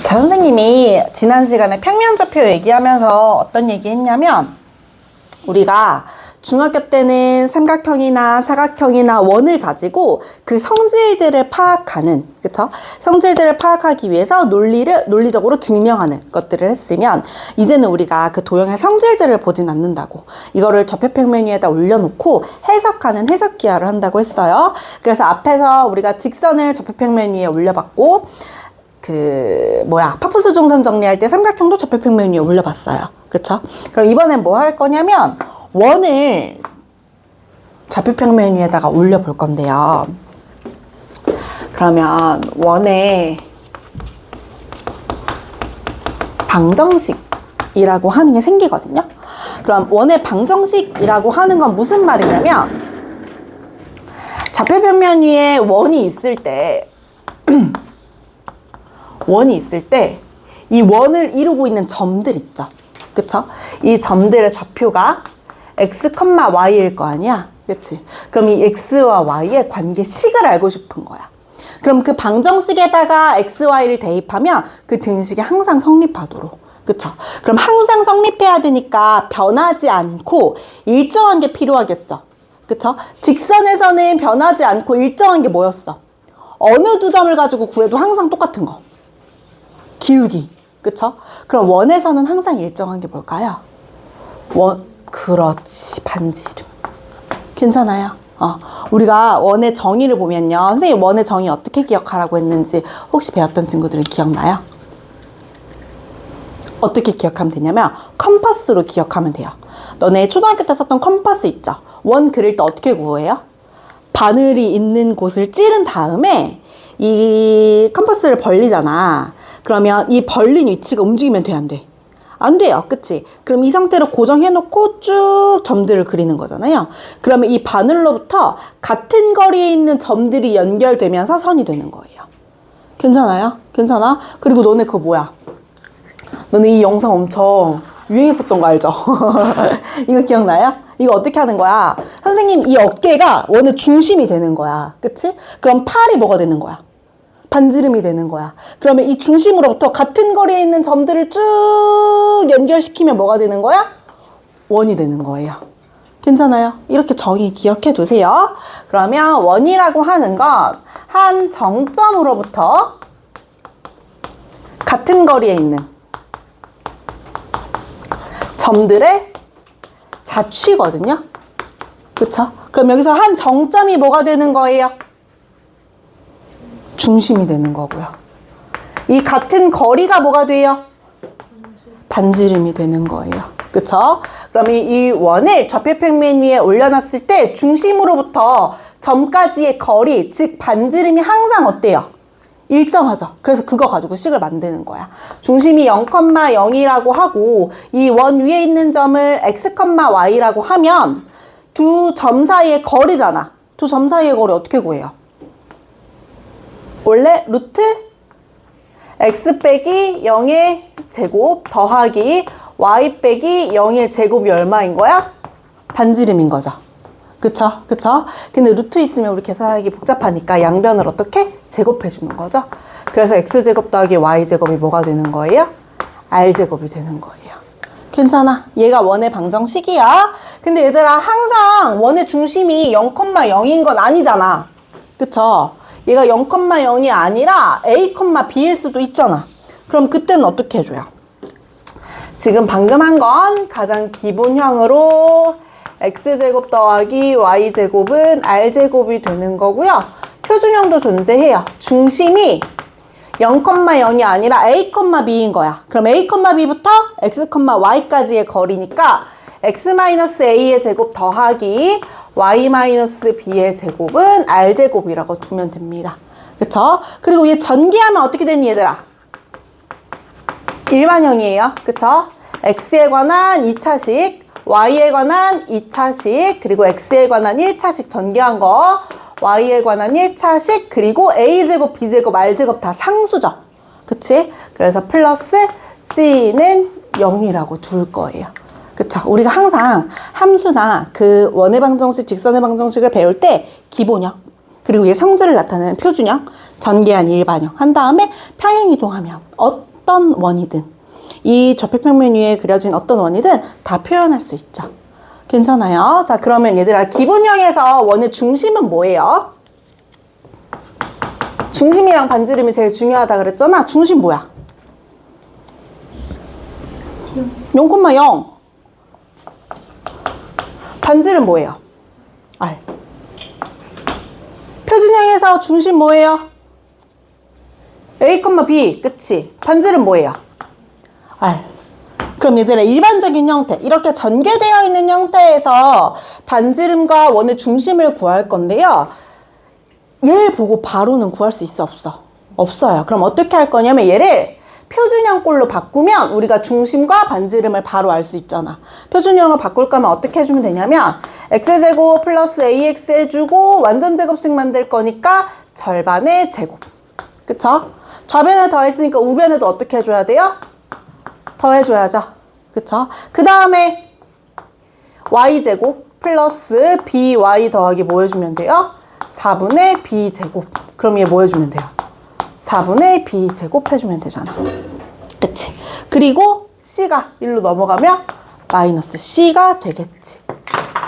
자, 선생님이 지난 시간에 평면좌표 얘기하면서 어떤 얘기 했냐면 우리가 중학교 때는 삼각형이나 사각형이나 원을 가지고 그 성질들을 파악하는, 그쵸? 성질들을 파악하기 위해서 논리적으로 증명하는 것들을 했으면 이제는 우리가 그 도형의 성질들을 보진 않는다고. 이거를 좌표평면 위에다 올려놓고 해석하는 해석기하를 한다고 했어요. 그래서 앞에서 우리가 직선을 좌표평면 위에 올려봤고 파푸스 중선 정리할 때 삼각형도 좌표평면 위에 올려봤어요. 그쵸? 그럼 이번엔 뭐 할 거냐면 원을 좌표평면 위에다가 올려볼 건데요. 그러면 원의 방정식이라고 하는 게 생기거든요. 그럼 원의 방정식이라고 하는 건 무슨 말이냐면 좌표평면 위에 원이 있을 때 이 원을 이루고 있는 점들 있죠. 그쵸? 이 점들의 좌표가 x, y일 거 아니야? 그치? 그럼 이 x와 y의 관계식을 알고 싶은 거야. 그럼 그 방정식에다가 x, y를 대입하면 그 등식이 항상 성립하도록. 그쵸? 그럼 항상 성립해야 되니까 변하지 않고 일정한 게 필요하겠죠? 그쵸? 직선에서는 변하지 않고 일정한 게 뭐였어? 어느 두 점을 가지고 구해도 항상 똑같은 거. 기울기. 그쵸? 그럼 원에서는 항상 일정한 게 뭘까요? 그렇지. 반지름. 괜찮아요? 우리가 원의 정의를 보면요. 선생님 원의 정의 어떻게 기억하라고 했는지 혹시 배웠던 친구들은 기억나요? 어떻게 기억하면 되냐면 컴퍼스로 기억하면 돼요. 너네 초등학교 때 썼던 컴퍼스 있죠? 원 그릴 때 어떻게 구해요? 바늘이 있는 곳을 찌른 다음에 이 컴퍼스를 벌리잖아. 그러면 이 벌린 위치가 움직이면 돼, 안 돼? 안 돼요. 그치? 그럼 이 상태로 고정해놓고 쭉 점들을 그리는 거잖아요. 그러면 이 바늘로부터 같은 거리에 있는 점들이 연결되면서 선이 되는 거예요. 괜찮아요? 괜찮아? 그리고 너네 그거 뭐야? 너네 이 영상 엄청 유행했었던 거 알죠? 이거 기억나요? 이거 어떻게 하는 거야? 선생님 이 어깨가 원의 중심이 되는 거야. 그치? 그럼 팔이 뭐가 되는 거야? 반지름이 되는 거야. 그러면 이 중심으로부터 같은 거리에 있는 점들을 쭉 연결시키면 뭐가 되는 거야? 원이 되는 거예요. 괜찮아요? 이렇게 정의 기억해 두세요. 그러면 원이라고 하는 건 한 정점으로부터 같은 거리에 있는 점들의 자취거든요. 그쵸? 그럼 여기서 한 정점이 뭐가 되는 거예요? 중심이 되는 거고요. 이 같은 거리가 뭐가 돼요? 반지름이 되는 거예요. 그쵸? 그럼 이 원을 좌표평면 위에 올려놨을 때 중심으로부터 점까지의 거리, 즉 반지름이 항상 어때요? 일정하죠. 그래서 그거 가지고 식을 만드는 거야. 중심이 0,0이라고 하고 이 원 위에 있는 점을 x, y라고 하면 두 점 사이의 거리잖아. 두 점 사이의 거리 어떻게 구해요? 원래 루트 x 빼기 0의 제곱 더하기 y 빼기 0의 제곱이 얼마인 거야? 반지름인 거죠. 그쵸? 그쵸? 근데 루트 있으면 우리 계산하기 복잡하니까 양변을 어떻게? 제곱해 주는 거죠. 그래서 x제곱 더하기 y제곱이 뭐가 되는 거예요? r제곱이 되는 거예요. 괜찮아. 얘가 원의 방정식이야. 근데 얘들아 항상 원의 중심이 0,0인 건 아니잖아. 그쵸? 얘가 0,0이 아니라 a, b일 수도 있잖아. 그럼 그때는 어떻게 해줘요? 지금 방금 한 건 가장 기본형으로 x제곱 더하기 y제곱은 r제곱이 되는 거고요. 표준형도 존재해요. 중심이 0,0이 아니라 a, b인 거야. 그럼 a, b부터 x, y까지의 거리니까 x-a의 제곱 더하기 y-b의 제곱은 r제곱이라고 두면 됩니다. 그쵸? 그리고 얘 전개하면 어떻게 되니 얘들아? 일반형이에요. 그쵸? x에 관한 2차식, y에 관한 2차식, 그리고 x에 관한 1차식 전개한 거, y에 관한 1차식, 그리고 a제곱, b제곱, r제곱 다 상수죠. 그치? 그래서 플러스 c는 0이라고 둘 거예요. 그쵸? 우리가 항상 함수나 그 원의 방정식, 직선의 방정식을 배울 때 기본형, 그리고 얘 성질을 나타내는 표준형, 전개한 일반형 한 다음에 평행이동하면 어떤 원이든 이 좌표평면 위에 그려진 어떤 원이든 다 표현할 수 있죠. 괜찮아요? 자, 그러면 얘들아 기본형에서 원의 중심은 뭐예요? 중심이랑 반지름이 제일 중요하다 그랬잖아. 중심 뭐야? 0,0. 반지름 뭐예요? R. 표준형에서 중심 뭐예요? A, B. 그치? 반지름 뭐예요? R. 그럼 얘들아 일반적인 형태, 이렇게 전개되어 있는 형태에서 반지름과 원의 중심을 구할 건데요. 얘를 보고 바로는 구할 수 있어 없어? 없어요. 그럼 어떻게 할 거냐면 얘를 표준형꼴로 바꾸면 우리가 중심과 반지름을 바로 알 수 있잖아. 표준형을 바꿀 거면 어떻게 해주면 되냐면 x제곱 플러스 ax 해주고 완전제곱식 만들 거니까 절반의 제곱. 그쵸? 좌변에 더했으니까 우변에도 어떻게 해줘야 돼요? 더해줘야죠. 그쵸? 그 다음에 y제곱 플러스 by 더하기 뭐 해주면 돼요? 4분의 b제곱. 그럼 얘 뭐 해주면 돼요? 4분의 b제곱 해주면 되잖아. 그치? 그리고 c가 1로 넘어가면 마이너스 c가 되겠지.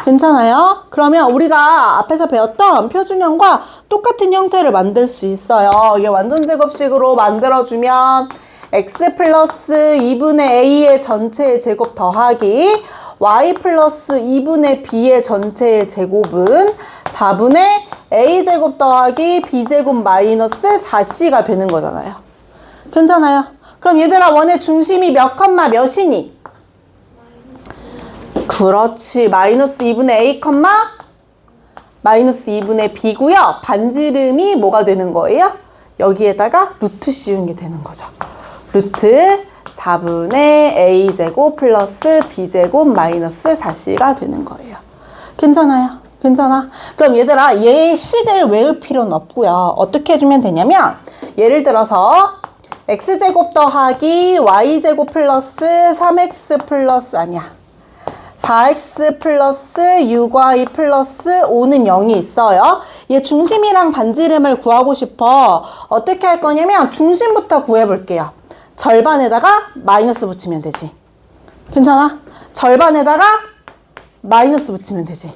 괜찮아요? 그러면 우리가 앞에서 배웠던 표준형과 똑같은 형태를 만들 수 있어요. 이게 완전제곱식으로 만들어주면 x 플러스 2분의 a의 전체의 제곱 더하기 y 플러스 2분의 b의 전체의 제곱은 4분의 a제곱 더하기 b제곱 마이너스 4c가 되는 거잖아요. 괜찮아요? 그럼 얘들아 원의 중심이 몇 컴마 몇이니? 그렇지. 마이너스 2분의 a 컴마 마이너스 2분의 b고요. 반지름이 뭐가 되는 거예요? 여기에다가 루트 씌우는 게 되는 거죠. 루트 4분의 a제곱 플러스 b제곱 마이너스 4c가 되는 거예요. 괜찮아요? 괜찮아? 그럼 얘들아 얘의 식을 외울 필요는 없고요. 어떻게 해주면 되냐면 예를 들어서 x제곱 더하기 y제곱 플러스 3x 플러스 아니야 4x 플러스 6y 플러스 5는 0이 있어요. 얘 중심이랑 반지름을 구하고 싶어. 어떻게 할 거냐면 중심부터 구해볼게요. 절반에다가 마이너스 붙이면 되지. 괜찮아? 절반에다가 마이너스 붙이면 되지.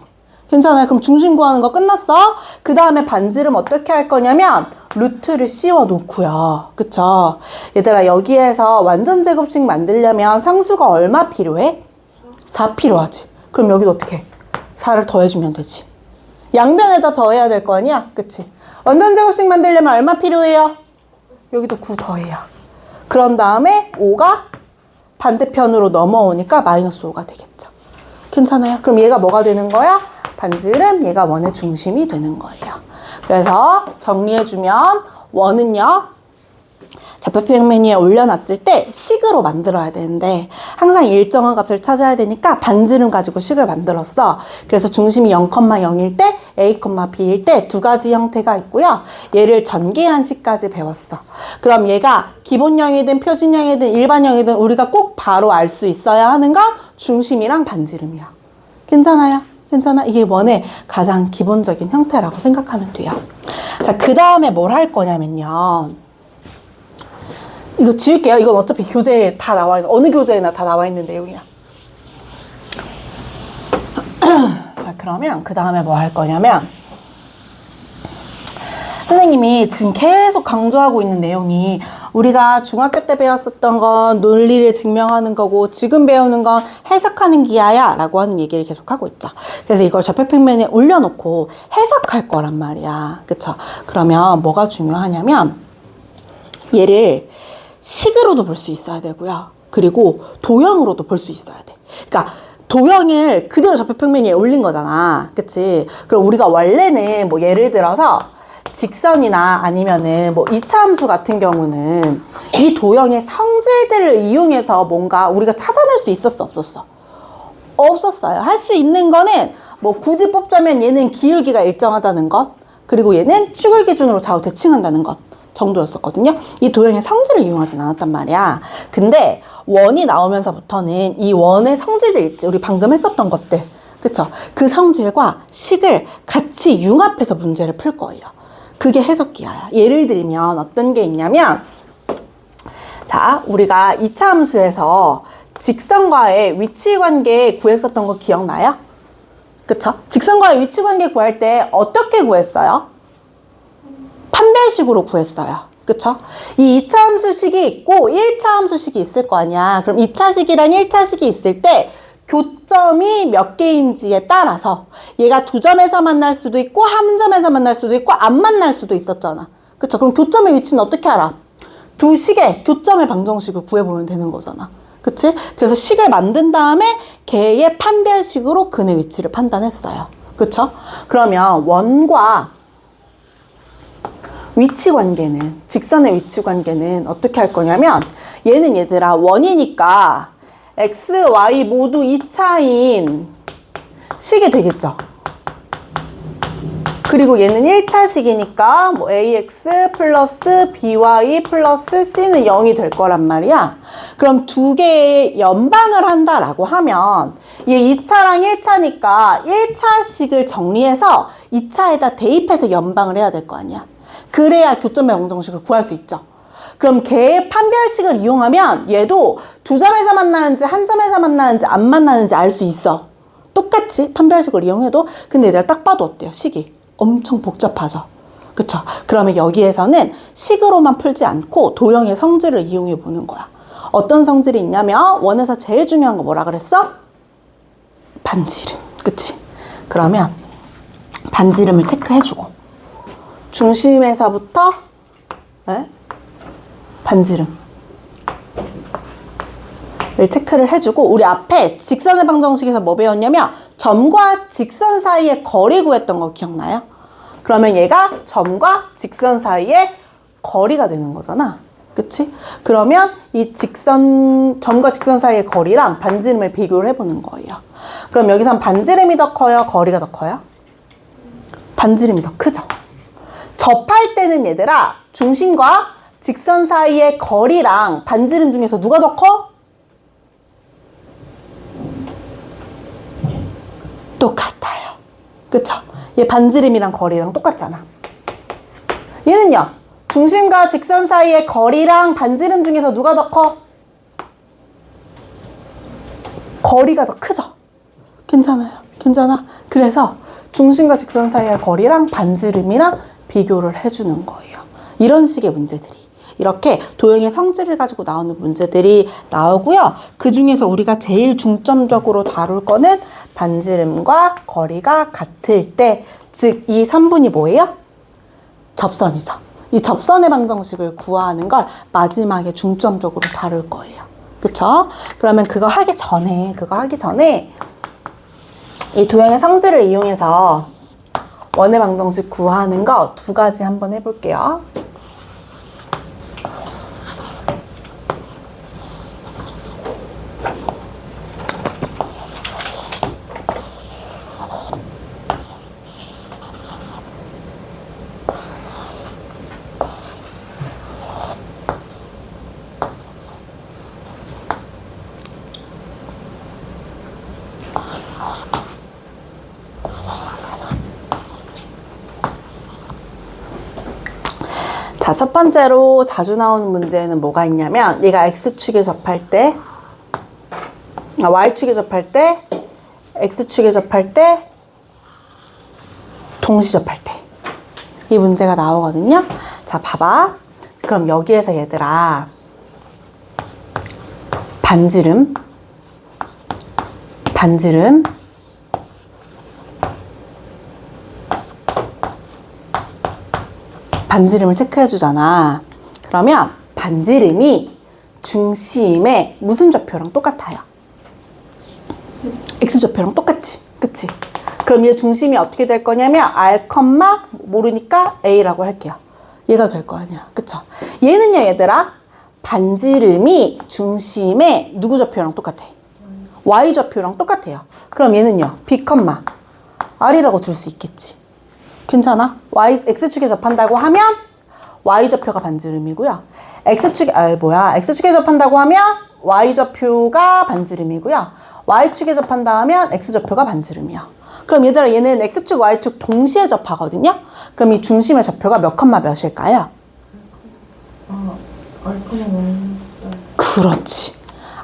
괜찮아요? 그럼 중심 구하는 거 끝났어? 그 다음에 반지름 어떻게 할 거냐면 루트를 씌워 놓고요. 그쵸? 얘들아, 여기에서 완전 제곱식 만들려면 상수가 얼마 필요해? 4 필요하지. 그럼 여기도 어떻게 해? 4를 더해주면 되지. 양변에다 더해야 될 거 아니야? 그치? 완전 제곱식 만들려면 얼마 필요해요? 여기도 9 더해요. 그런 다음에 5가 반대편으로 넘어오니까 마이너스 5가 되겠죠. 괜찮아요? 그럼 얘가 뭐가 되는 거야? 반지름, 얘가 원의 중심이 되는 거예요. 그래서 정리해주면 원은요, 좌표평면 위에 올려놨을 때 식으로 만들어야 되는데 항상 일정한 값을 찾아야 되니까 반지름 가지고 식을 만들었어. 그래서 중심이 0,0일 때, A, B일 때 두 가지 형태가 있고요. 얘를 전개한 식까지 배웠어. 그럼 얘가 기본형이든 표준형이든 일반형이든 우리가 꼭 바로 알 수 있어야 하는 건 중심이랑 반지름이야. 괜찮아요? 괜찮아? 이게 원의 가장 기본적인 형태라고 생각하면 돼요. 자, 그 다음에 뭘 할 거냐면요. 이거 지울게요. 이건 어차피 교재에 다 나와 있는, 어느 교재에나 다 나와 있는 내용이야. 자, 그러면 그 다음에 뭐 할 거냐면, 선생님이 지금 계속 강조하고 있는 내용이 우리가 중학교 때 배웠었던 건 논리를 증명하는 거고 지금 배우는 건 해석하는 기하야 라고 하는 얘기를 계속 하고 있죠. 그래서 이걸 좌표평면에 올려놓고 해석할 거란 말이야. 그쵸? 그러면 뭐가 중요하냐면 얘를 식으로도 볼 수 있어야 되고요. 그리고 도형으로도 볼 수 있어야 돼. 그러니까 도형을 그대로 좌표평면 위에 올린 거잖아. 그치? 그럼 우리가 원래는 뭐 예를 들어서 직선이나 아니면은 뭐 이차함수 같은 경우는 이 도형의 성질들을 이용해서 뭔가 우리가 찾아낼 수 있었어, 없었어? 없었어요. 할 수 있는 거는 뭐 굳이 뽑자면 얘는 기울기가 일정하다는 것, 그리고 얘는 축을 기준으로 좌우 대칭한다는 것 정도였었거든요. 이 도형의 성질을 이용하진 않았단 말이야. 근데 원이 나오면서부터는 이 원의 성질들 있지, 우리 방금 했었던 것들, 그쵸? 그 성질과 식을 같이 융합해서 문제를 풀 거예요. 그게 해석기하야. 예를 들면 어떤 게 있냐면, 자, 우리가 2차 함수에서 직선과의 위치관계 구했었던 거 기억나요? 그쵸? 직선과의 위치관계 구할 때 어떻게 구했어요? 판별식으로 구했어요. 그쵸? 이 2차 함수식이 있고 1차 함수식이 있을 거 아니야. 그럼 2차식이랑 1차식이 있을 때 교점이 몇 개인지에 따라서 얘가 두 점에서 만날 수도 있고 한 점에서 만날 수도 있고 안 만날 수도 있었잖아. 그쵸? 그럼 교점의 위치는 어떻게 알아? 두 식의 교점의 방정식을 구해보면 되는 거잖아. 그치? 그래서 식을 만든 다음에 걔의 판별식으로 근의 위치를 판단했어요. 그쵸? 그러면 원과 위치관계는, 직선의 위치관계는 어떻게 할 거냐면, 얘는 얘들아 원이니까 x, y 모두 2차인 식이 되겠죠. 그리고 얘는 1차식이니까 뭐 ax 플러스 by 플러스 c는 0이 될 거란 말이야. 그럼 두 개의 연방을 한다라고 하면 얘 2차랑 1차니까 1차식을 정리해서 2차에다 대입해서 연방을 해야 될 거 아니야. 그래야 교점의 방정식을 구할 수 있죠. 그럼 걔의 판별식을 이용하면 얘도 두 점에서 만나는지 한 점에서 만나는지 안 만나는지 알 수 있어. 똑같이 판별식을 이용해도. 근데 얘들 딱 봐도 어때요? 식이 엄청 복잡하죠. 그쵸? 그러면 여기에서는 식으로만 풀지 않고 도형의 성질을 이용해 보는 거야. 어떤 성질이 있냐면 원에서 제일 중요한 거 뭐라 그랬어? 반지름. 그치? 그러면 반지름을 체크해주고 중심에서부터 반지름을 체크를 해주고, 우리 앞에 직선의 방정식에서 뭐 배웠냐면 점과 직선 사이의 거리 구했던 거 기억나요? 그러면 얘가 점과 직선 사이의 거리가 되는 거잖아. 그치? 그러면 이 점과 직선 사이의 거리랑 반지름을 비교를 해보는 거예요. 그럼 여기선 반지름이 더 커요? 거리가 더 커요? 반지름이 더 크죠. 접할 때는 얘들아 중심과 직선 사이의 거리랑 반지름 중에서 누가 더 커? 똑같아요. 그쵸? 얘 반지름이랑 거리랑 똑같잖아. 얘는요, 중심과 직선 사이의 거리랑 반지름 중에서 누가 더 커? 거리가 더 크죠? 괜찮아요. 괜찮아? 그래서 중심과 직선 사이의 거리랑 반지름이랑 비교를 해주는 거예요. 이런 식의 문제들이. 이렇게 도형의 성질을 가지고 나오는 문제들이 나오고요. 그 중에서 우리가 제일 중점적으로 다룰 거는 반지름과 거리가 같을 때, 즉 이 선분이 뭐예요? 접선이죠. 이 접선의 방정식을 구하는 걸 마지막에 중점적으로 다룰 거예요. 그쵸? 그러면 그거 하기 전에 이 도형의 성질을 이용해서 원의 방정식 구하는 거 두 가지 한번 해볼게요. 자, 첫 번째로 자주 나오는 문제에는 뭐가 있냐면 얘가 X축에 접할 때, Y축에 접할 때, X축에 접할 때, 동시 접할 때 이 문제가 나오거든요. 자, 봐봐. 그럼 여기에서 얘들아 반지름을 체크해 주잖아. 그러면 반지름이 중심의 무슨 좌표랑 똑같아요? X좌표랑 똑같지? 그치? 그럼 얘 중심이 어떻게 될 거냐면 R, 모르니까 A라고 할게요. 얘가 될 거 아니야. 그쵸? 얘는요, 얘들아. 반지름이 중심의 누구 좌표랑 똑같아? Y좌표랑 똑같아요. 그럼 얘는요, B, R이라고 줄 수 있겠지. 괜찮아? X축에 접한다고 하면 Y좌표가 반지름이고요. X축에 접한다고 하면 Y좌표가 반지름이고요. Y축에 접한다 하면 X좌표가 반지름이야. 그럼 얘들아, 얘는 X축, Y축 동시에 접하거든요? 그럼 이 중심의 좌표가 몇 컴마 몇일까요? 그렇지.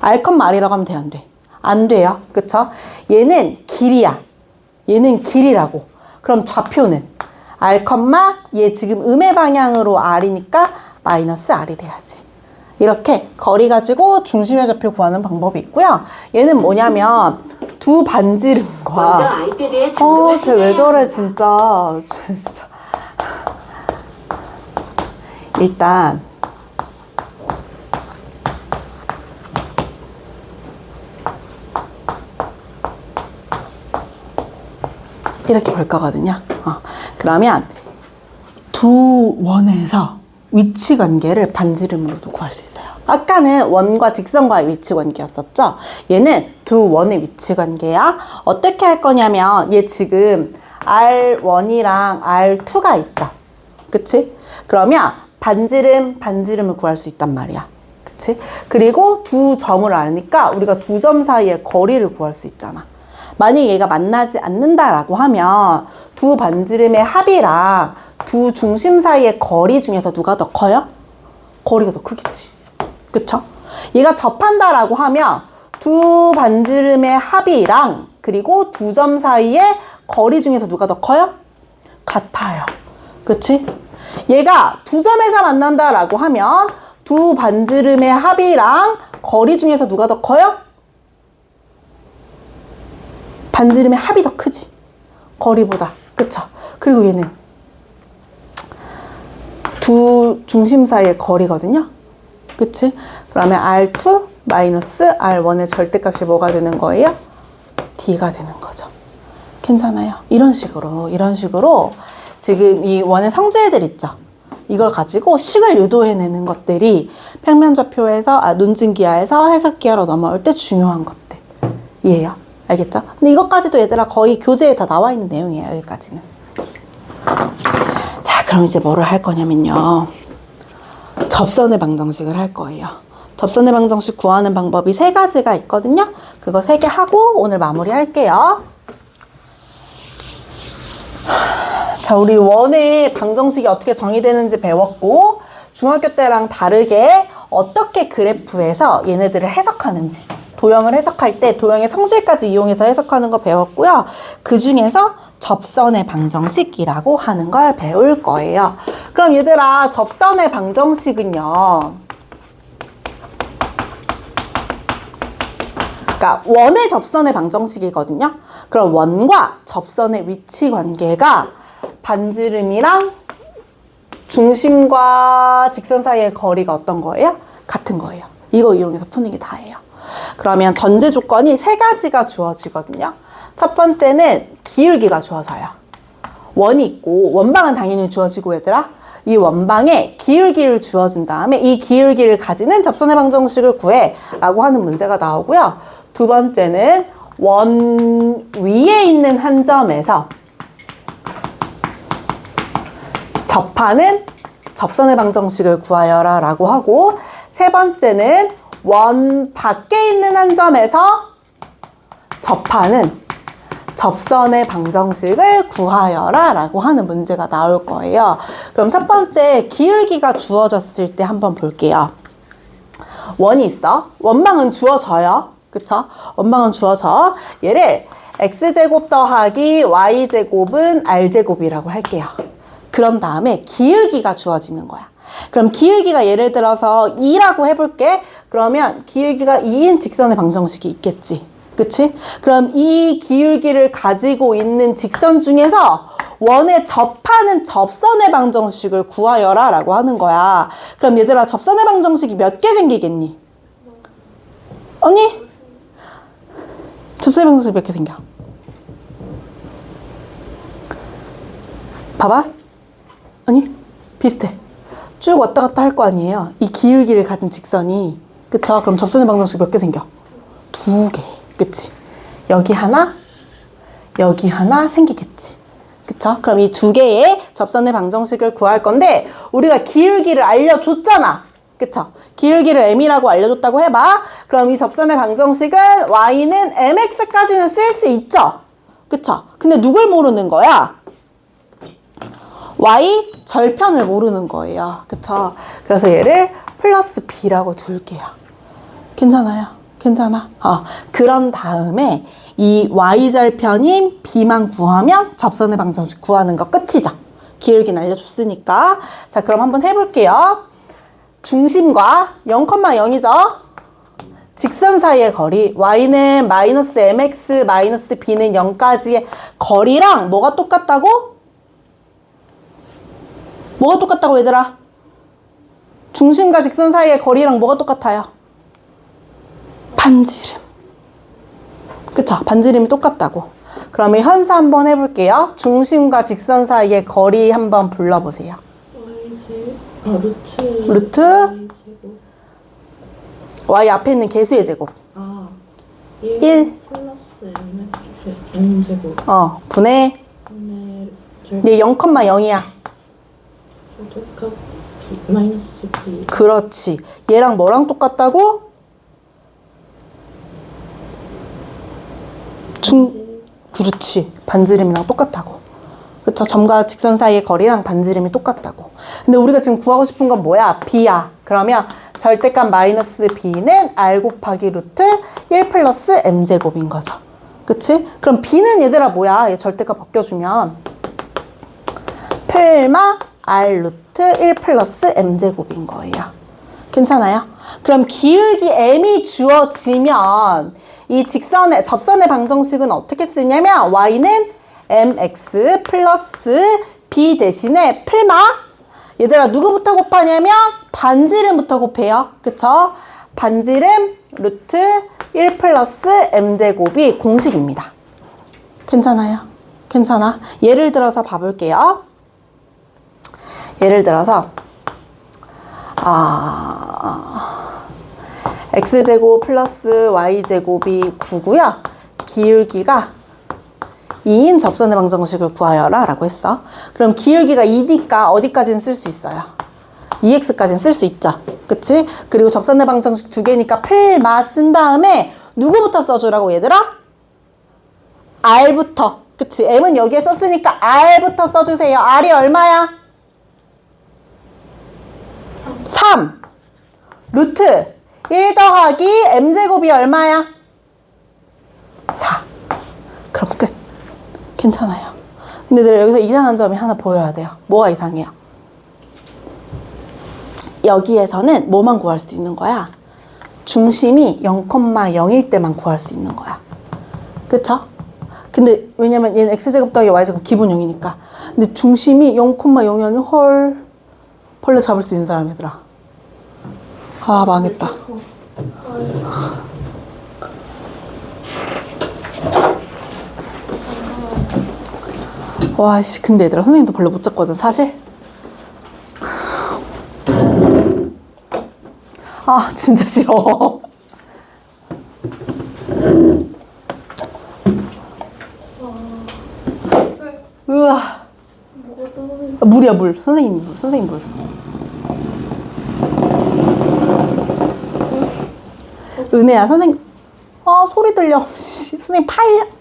R, R이라고 하면 돼, 안 돼? 안 돼요. 그쵸? 얘는 길이야. 얘는 길이라고. 그럼 좌표는 R, 얘 지금 음의 방향으로 R이니까 마이너스 R이 돼야지. 이렇게 거리 가지고 중심의 좌표 구하는 방법이 있고요. 얘는 뭐냐면 두 반지름과 먼저 아이패드에 잠금을 쟤 왜 저래 진짜. 쟤 진짜. 일단 이렇게 볼 거거든요. 그러면 두 원에서 위치 관계를 반지름으로도 구할 수 있어요. 아까는 원과 직선과의 위치 관계였었죠. 얘는 두 원의 위치 관계야. 어떻게 할 거냐면 얘 지금 R1이랑 R2가 있죠. 그치? 그러면 반지름을 구할 수 있단 말이야. 그치? 그리고 두 점을 아니까 우리가 두 점 사이의 거리를 구할 수 있잖아. 만약 얘가 만나지 않는다라고 하면 두 반지름의 합이랑 두 중심 사이의 거리 중에서 누가 더 커요? 거리가 더 크겠지. 그쵸? 얘가 접한다라고 하면 두 반지름의 합이랑 그리고 두 점 사이의 거리 중에서 누가 더 커요? 같아요. 그치? 얘가 두 점에서 만난다라고 하면 두 반지름의 합이랑 거리 중에서 누가 더 커요? 반지름의 합이 더 크지. 거리보다. 그쵸? 그리고 얘는 두 중심 사이의 거리거든요. 그치? 그러면 R2 마이너스 R1의 절대값이 뭐가 되는 거예요? D가 되는 거죠. 괜찮아요? 이런 식으로 지금 이 원의 성질들 있죠? 이걸 가지고 식을 유도해내는 것들이 평면좌표에서, 논증기하에서 해석기하로 넘어올 때 중요한 것들이에요. 알겠죠? 근데 이것까지도 얘들아 거의 교재에 다 나와 있는 내용이에요. 여기까지는. 자, 그럼 이제 뭐를 할 거냐면요. 접선의 방정식을 할 거예요. 접선의 방정식 구하는 방법이 세 가지가 있거든요. 그거 세 개 하고 오늘 마무리 할게요. 자, 우리 원의 방정식이 어떻게 정의되는지 배웠고 중학교 때랑 다르게 어떻게 그래프에서 얘네들을 해석하는지 도형을 해석할 때 도형의 성질까지 이용해서 해석하는 거 배웠고요. 그 중에서 접선의 방정식이라고 하는 걸 배울 거예요. 그럼 얘들아, 접선의 방정식은요. 그러니까 원의 접선의 방정식이거든요. 그럼 원과 접선의 위치 관계가 반지름이랑 중심과 직선 사이의 거리가 어떤 거예요? 같은 거예요. 이거 이용해서 푸는 게 다예요. 그러면 전제 조건이 세 가지가 주어지거든요. 첫 번째는 기울기가 주어져요. 원이 있고 원방은 당연히 주어지고 얘들아, 이 원방에 기울기를 주어준 다음에 이 기울기를 가지는 접선의 방정식을 구해 라고 하는 문제가 나오고요. 두 번째는 원 위에 있는 한 점에서 접하는 접선의 방정식을 구하여라 라고 하고, 세 번째는 원 밖에 있는 한 점에서 접하는 접선의 방정식을 구하여라 라고 하는 문제가 나올 거예요. 그럼 첫 번째 기울기가 주어졌을 때 한번 볼게요. 원이 있어. 원방은 주어져요. 그쵸? 원방은 주어져. 얘를 x제곱 더하기 y제곱은 r제곱이라고 할게요. 그런 다음에 기울기가 주어지는 거야. 그럼 기울기가 예를 들어서 2라고 해볼게. 그러면 기울기가 2인 직선의 방정식이 있겠지. 그치? 그럼 이 기울기를 가지고 있는 직선 중에서 원에 접하는 접선의 방정식을 구하여라 라고 하는 거야. 그럼 얘들아, 접선의 방정식이 몇 개 생기겠니? 언니? 접선의 방정식이 몇 개 생겨? 봐봐. 아니, 비슷해. 쭉 왔다 갔다 할 거 아니에요. 이 기울기를 가진 직선이. 그쵸? 그럼 접선의 방정식 몇 개 생겨? 2개. 그치? 여기 하나, 여기 하나 생기겠지. 그쵸? 그럼 이 2개의 접선의 방정식을 구할 건데, 우리가 기울기를 알려줬잖아. 그쵸? 기울기를 m이라고 알려줬다고 해봐. 그럼 이 접선의 방정식은 y는 mx까지는 쓸 수 있죠? 그쵸? 근데 누굴 모르는 거야? y 절편을 모르는 거예요. 그쵸? 그래서 얘를 플러스 b라고 둘게요. 괜찮아요? 괜찮아? 그런 다음에 이 y절편인 b만 구하면 접선의 방정식 구하는 거 끝이죠. 기울기는 알려줬으니까. 자, 그럼 한번 해볼게요. 중심과 0,0이죠. 직선 사이의 거리, y는 마이너스 mx 마이너스 b는 0까지의 거리랑 뭐가 똑같다고? 뭐가 똑같다고 얘들아? 중심과 직선 사이의 거리랑 뭐가 똑같아요? 반지름. 그쵸? 반지름이 똑같다고. 그러면 현수 한번 해볼게요. 중심과 직선 사이의 거리 한번 불러보세요. 루트 y 앞에 있는 개수의 제곱. 1 플러스 m제곱. 분의 얘 0,0이야. 절대값 마이너스 b. 그렇지. 얘랑 뭐랑 똑같다고? 그렇지. 반지름이랑 똑같다고. 그쵸? 점과 직선 사이의 거리랑 반지름이 똑같다고. 근데 우리가 지금 구하고 싶은 건 뭐야? b야. 그러면 절대값 마이너스 b는 r 곱하기 루트 1 플러스 m제곱인 거죠. 그치? 그럼 b는 얘들아 뭐야? 얘 절대값 벗겨주면 풀마 r 루트 1 플러스 m제곱인 거예요. 괜찮아요? 그럼 기울기 m이 주어지면 이 직선의 접선의 방정식은 어떻게 쓰냐면 y는 mx 플러스 b 대신에 풀마, 얘들아 누구부터 곱하냐면 반지름부터 곱해요. 그쵸? 반지름 루트 1 플러스 m제곱이 공식입니다. 괜찮아요? 괜찮아? 예를 들어서 봐볼게요. 예를 들어서 x제곱 플러스 y제곱이 9고요. 기울기가 2인 접선의 방정식을 구하여라 라고 했어. 그럼 기울기가 2니까 어디까지는 쓸 수 있어요? 2x까지는 쓸 수 있죠. 그치? 그리고 접선의 방정식 2개니까 풀마 쓴 다음에 누구부터 써주라고 얘들아? r부터. 그치? m은 여기에 썼으니까 r부터 써주세요. r이 얼마야? 3 루트 1 더하기 m제곱이 얼마야? 4. 그럼 끝. 괜찮아요. 근데 늘 여기서 이상한 점이 하나 보여야 돼요. 뭐가 이상해요? 여기에서는 뭐만 구할 수 있는 거야? 중심이 0,0일 때만 구할 수 있는 거야. 그쵸? 근데 왜냐면 얘는 x제곱 더하기 y제곱 기본 0이니까. 근데 중심이 0,0이 아니면 헐, 벌레 잡을 수 있는 사람 얘들아. 아 망했다. 와씨, 근데 얘들아 선생님도 벌레 못 잡거든 사실. 아 진짜 싫어. 우와. 물이야 물. 선생님 물. 선생님 물. 은혜야 선생님. 아 소리 들려. 씨, 선생님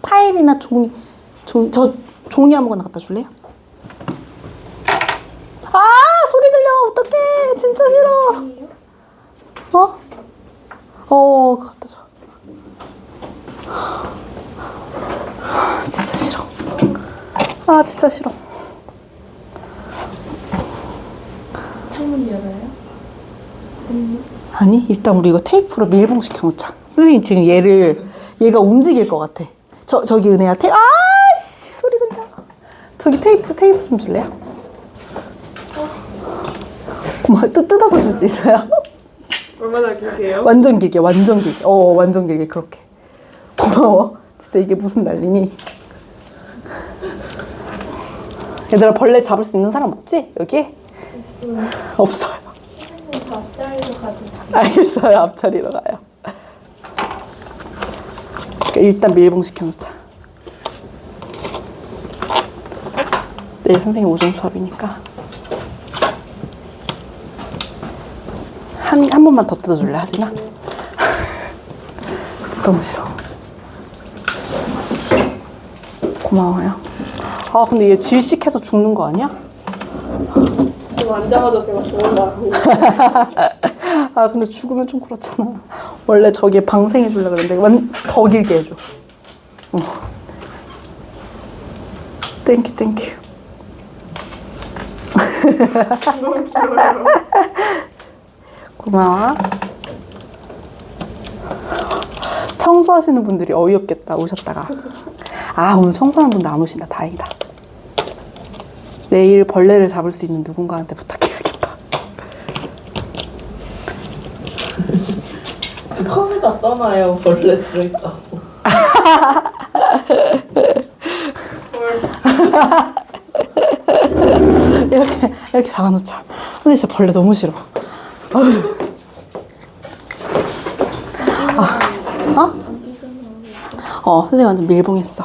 파일이나 저 종이 아무거나 갖다 줄래요? 아 소리 들려. 어떡해. 진짜 싫어. 그거 갖다 줘. 진짜 싫어. 아 진짜 싫어. 창문 열어요? 아니 일단 우리 이거 테이프로 밀봉 시켜놓자. 선생님 지금 얘가 움직일 것 같아. 저기 은혜야 아씨 소리 들려. 저기 테이프 좀 줄래요? 고마워. 뜯어서 줄 수 있어요? 얼마나 길게요? 완전 길게 완전 길게 그렇게. 고마워. 진짜 이게 무슨 난리니? 얘들아 벌레 잡을 수 있는 사람 없지? 여기? 없어요. 앞자리로 가도 알겠어요. 앞자리로 가요. 일단 밀봉 시켜놓자. 내일 선생님 오전 수업이니까 한 번만 더 뜯어줄래 하진아? 너무 싫어. 고마워요. 아 근데 얘 질식해서 죽는 거 아니야? 앉아가지고 제가 좋은다고. 아 근데 죽으면 좀 그렇잖아. 원래 저기에 방생해 주려고 그랬는데 더 길게 해줘. 땡큐 너무 길어요. 고마워. 청소하시는 분들이 어이없겠다 오셨다가. 아 오늘 청소하는 분들 안 오신다. 다행이다. 내일 벌레를 잡을 수 있는 누군가한테 부탁해야겠다. 컵에다 써놔요. 벌레 들어있다고. 이렇게 잡아놓자. 근데 진짜 벌레 너무 싫어. 선생님 완전 밀봉했어.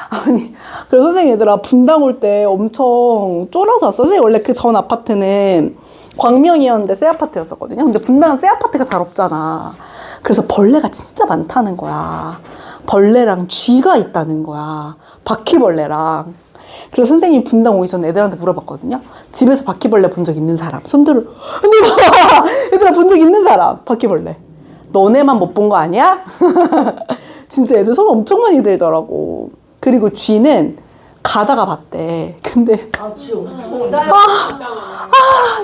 아니, 그래서 선생님 얘들아 분당 올 때 엄청 쫄아서 왔어. 선생님 원래 그 전 아파트는 광명이었는데 새 아파트였었거든요. 근데 분당은 새 아파트가 잘 없잖아. 그래서 벌레가 진짜 많다는 거야. 벌레랑 쥐가 있다는 거야. 바퀴벌레랑. 그래서 선생님 분당 오기 전에 애들한테 물어봤거든요. 집에서 바퀴벌레 본 적 있는 사람? 손들을. 근데 봐! 얘들아 본 적 있는 사람. 바퀴벌레. 너네만 못 본 거 아니야? 진짜 애들 손 엄청 많이 들더라고. 그리고 쥐는 가다가 봤대. 근데 쥐 엄청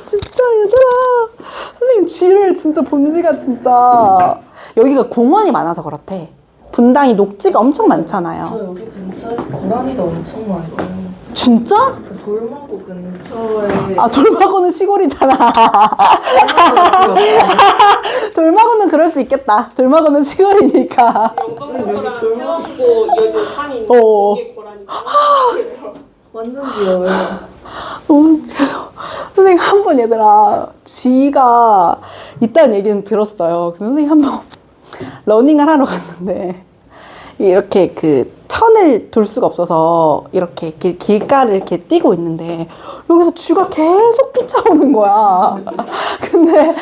진짜 얘들아. 선생님 쥐를 진짜 본 지가 진짜 여기가 공원이 많아서 그렇대. 분당이 녹지가 엄청 많잖아요. 저 여기 근처에서 고라니도 엄청 많이 봐요. 진짜? 그 돌마고 근처에 아 돌마고는 시골이잖아. 돌마고는 그럴 수 있겠다. 돌마고는 시골이니까. 영동고랑 태원고 이어진 산이 있는데 어. 거기에 고라니가 완전 귀여워요. 그래서 선생님 한 번 얘들아 쥐가 있다는 얘기는 들었어요. 그래서 선생님 한 번 러닝을 하러 갔는데 이렇게 그 천을 돌 수가 없어서 이렇게 길가를 이렇게 뛰고 있는데 여기서 쥐가 계속 쫓아오는 거야. 근데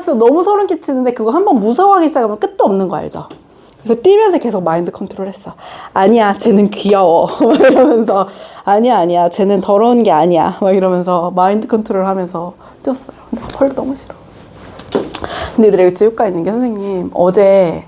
진짜 너무 소름 끼치는데 그거 한 번 무서워하기 시작하면 끝도 없는 거 알죠? 그래서 뛰면서 계속 마인드 컨트롤 했어. 아니야 쟤는 귀여워 막 이러면서 아니야 쟤는 더러운 게 아니야 막 이러면서 마인드 컨트롤 하면서 뛰었어요. 근데 벌레 너무 싫어. 근데 얘들아, 이거 진짜 효과 있는 게 선생님 어제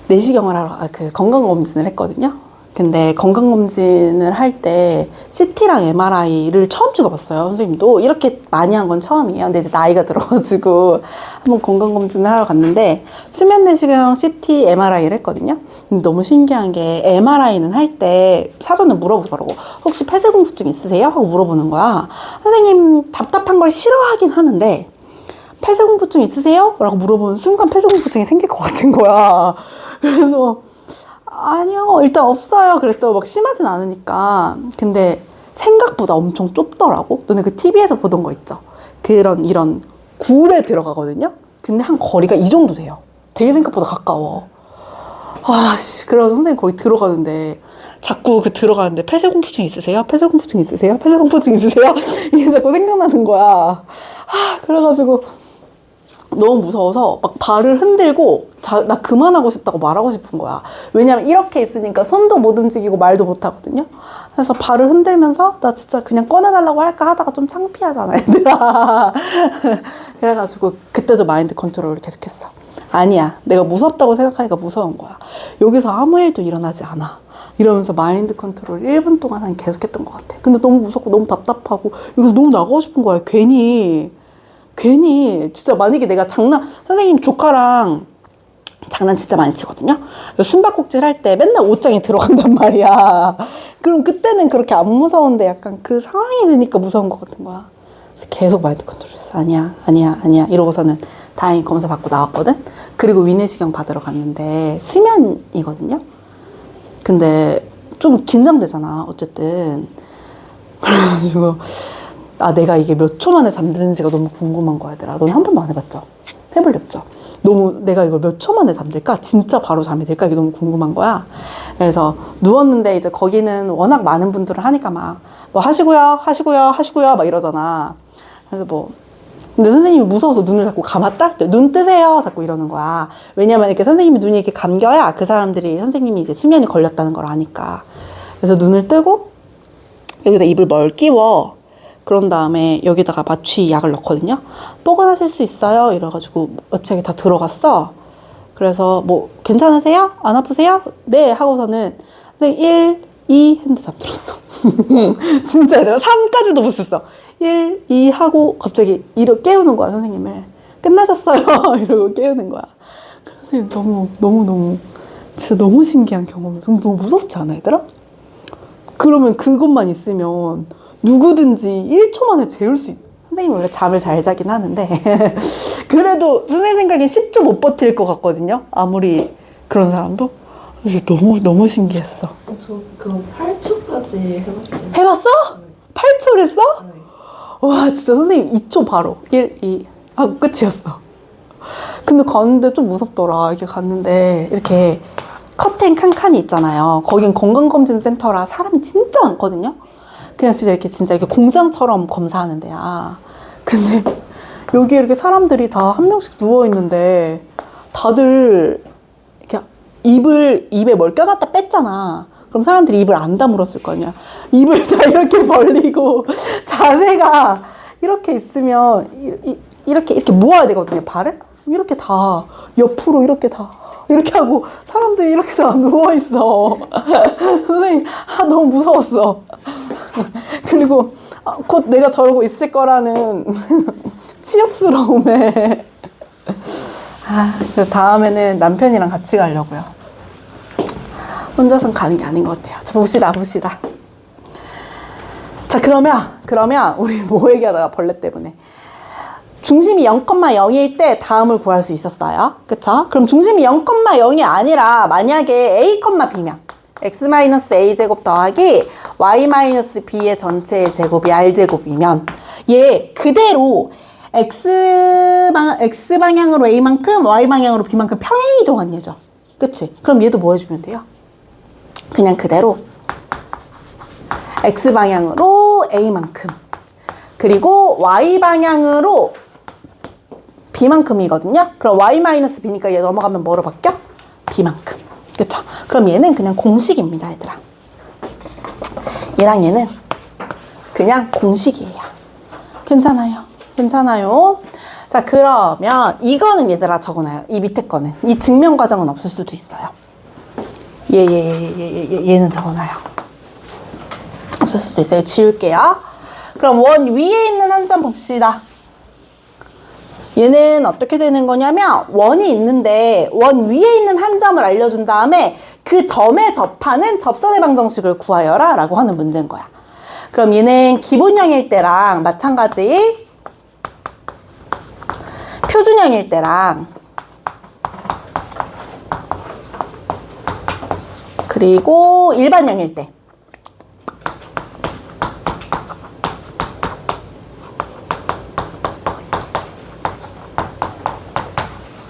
내시경을 하러 그 건강검진을 했거든요. 근데 건강검진을 할 때 CT랑 MRI를 처음 찍어봤어요. 선생님도 이렇게 많이 한 건 처음이에요. 근데 이제 나이가 들어가지고 한번 건강검진을 하러 갔는데 수면 내시경, CT, MRI를 했거든요. 근데 너무 신기한 게 MRI는 할 때 사전에 물어보더라고. 혹시 폐쇄공포증 있으세요? 하고 물어보는 거야. 선생님 답답한 걸 싫어하긴 하는데 폐쇄공포증 있으세요? 라고 물어보는 순간 폐쇄공포증이 생길 것 같은 거야. 그래서 아니요, 일단 없어요. 그랬어. 막 심하진 않으니까. 근데 생각보다 엄청 좁더라고. 너네 그 TV에서 보던 거 있죠? 이런 굴에 들어가거든요? 근데 한 거리가 이 정도 돼요. 되게 생각보다 가까워. 그래서 선생님 거기 들어가는데 자꾸 들어가는데 폐쇄공포증 있으세요? 폐쇄공포증 있으세요? 폐쇄공포증 있으세요? 이게 자꾸 생각나는 거야. 그래가지고 너무 무서워서 막 발을 흔들고 나 그만하고 싶다고 말하고 싶은 거야. 왜냐면 이렇게 있으니까 손도 못 움직이고 말도 못 하거든요. 그래서 발을 흔들면서 나 진짜 그냥 꺼내달라고 할까 하다가 좀 창피하잖아, 얘들아. 그래가지고 그때도 마인드 컨트롤을 계속했어. 아니야, 내가 무섭다고 생각하니까 무서운 거야. 여기서 아무 일도 일어나지 않아. 이러면서 마인드 컨트롤 1분 동안 한 계속했던 것 같아. 근데 너무 무섭고 너무 답답하고 여기서 너무 나가고 싶은 거야. 괜히 진짜 만약에 내가 선생님 조카랑 장난 진짜 많이 치거든요. 숨바꼭질 할 때 맨날 옷장에 들어간단 말이야. 그럼 그때는 그렇게 안 무서운데 약간 그 상황이 되니까 무서운 것 같은 거야. 그래서 계속 마인드 컨트롤했어. 아니야 이러고서는 다행히 검사 받고 나왔거든. 그리고 위내시경 받으러 갔는데 수면이거든요. 근데 좀 긴장되잖아, 어쨌든. 그래가지고 내가 이게 몇 초 만에 잠드는지가 너무 궁금한 거야, 얘들아. 너는 한 번도 안 해봤죠? 해보렵죠? 너무 내가 이걸 몇 초 만에 잠들까? 진짜 바로 잠이 들까? 이게 너무 궁금한 거야. 그래서 누웠는데 이제 거기는 워낙 많은 분들을 하니까 막 뭐 하시고요 막 이러잖아. 그래서 근데 선생님이 무서워서 눈을 자꾸 감았다? 눈 뜨세요. 자꾸 이러는 거야. 왜냐면 이렇게 선생님이 눈이 이렇게 감겨야 그 사람들이 선생님이 이제 수면이 걸렸다는 걸 아니까. 그래서 눈을 뜨고 여기다 입을 뭘 끼워. 그런 다음에 여기다가 마취 약을 넣거든요. 뽀근하실 수 있어요? 이래가지고 마취약이 다 들어갔어. 그래서 괜찮으세요? 안 아프세요? 네 하고서는 1, 2 했는데 잠들었어. 진짜 얘들아 3까지도 못 썼어. 1, 2 하고 갑자기 깨우는 거야, 선생님을. 끝나셨어요. 이러고 깨우는 거야. 선생님 너무 진짜 너무 신기한 경험이야. 너무 무섭지 않아, 얘들아? 그러면 그것만 있으면 누구든지 1초 만에 재울 수 있어. 선생님이 원래 잠을 잘 자긴 하는데 그래도 선생님 생각엔 10초 못 버틸 것 같거든요. 아무리 그런 사람도. 그래서 너무 신기했어. 저 그럼 8초까지 해봤어요. 해봤어? 네. 8초를 했어? 네. 와, 진짜 선생님 2초 바로 1, 2 하고 끝이었어. 근데 갔는데 좀 무섭더라. 이렇게 갔는데 이렇게 커튼 칸칸이 있잖아요. 거긴 건강검진센터라 사람이 진짜 많거든요. 그냥 진짜 이렇게 공장처럼 검사하는 데야. 근데 여기 이렇게 사람들이 다 한 명씩 누워있는데 다들 이렇게 입에 뭘 껴놨다 뺐잖아. 그럼 사람들이 입을 안 다물었을 거 아니야. 입을 다 이렇게 벌리고 자세가 이렇게 있으면 이렇게 모아야 되거든요, 발을. 이렇게 다 옆으로 이렇게 하고 사람들이 이렇게 다 누워있어. 선생님, 너무 무서웠어. 그리고 곧 내가 저러고 있을 거라는 치욕스러움에. 그래서 다음에는 남편이랑 같이 가려고요. 혼자선 가는 게 아닌 것 같아요. 자, 봅시다. 자, 그러면 우리 뭐 얘기하다가 벌레 때문에. 중심이 0,0일 때 다음을 구할 수 있었어요. 그쵸? 그럼 중심이 0,0이 아니라 만약에 a, b면 x-a제곱 더하기 y-b의 전체의 제곱이 r제곱이면 얘 그대로 x방향으로 a만큼 y방향으로 b만큼 평행이동한 얘죠. 그치? 그럼 얘도 뭐 해주면 돼요? 그냥 그대로 x방향으로 a만큼 그리고 y방향으로 b만큼이거든요. 그럼 y-b니까 얘 넘어가면 뭐로 바뀌어? b만큼. 그쵸? 그럼 얘는 그냥 공식입니다, 얘들아. 얘랑 얘는 그냥 공식이에요. 괜찮아요. 자, 그러면 이거는 얘들아 적어놔요. 이 밑에 거는. 이 증명 과정은 없을 수도 있어요. 얘는 적어놔요. 없을 수도 있어요. 지울게요. 그럼 원 위에 있는 한 점 봅시다. 얘는 어떻게 되는 거냐면 원이 있는데 원 위에 있는 한 점을 알려준 다음에 그 점에 접하는 접선의 방정식을 구하여라 라고 하는 문제인 거야. 그럼 얘는 기본형일 때랑 마찬가지 표준형일 때랑 그리고 일반형일 때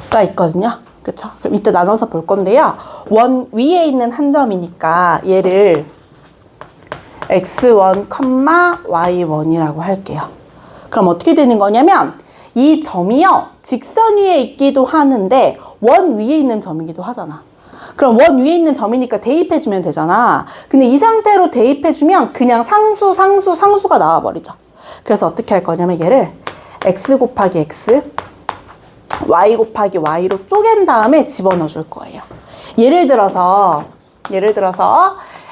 가 있거든요. 그쵸? 그럼 이때 나눠서 볼 건데요. 원 위에 있는 한 점이니까 얘를 x1, y1이라고 할게요. 그럼 어떻게 되는 거냐면 이 점이요. 직선 위에 있기도 하는데 원 위에 있는 점이기도 하잖아. 그럼 원 위에 있는 점이니까 대입해주면 되잖아. 근데 이 상태로 대입해주면 그냥 상수가 나와버리죠. 그래서 어떻게 할 거냐면 얘를 x 곱하기 x y 곱하기 y로 쪼갠 다음에 집어넣어 줄 거예요. 예를 들어서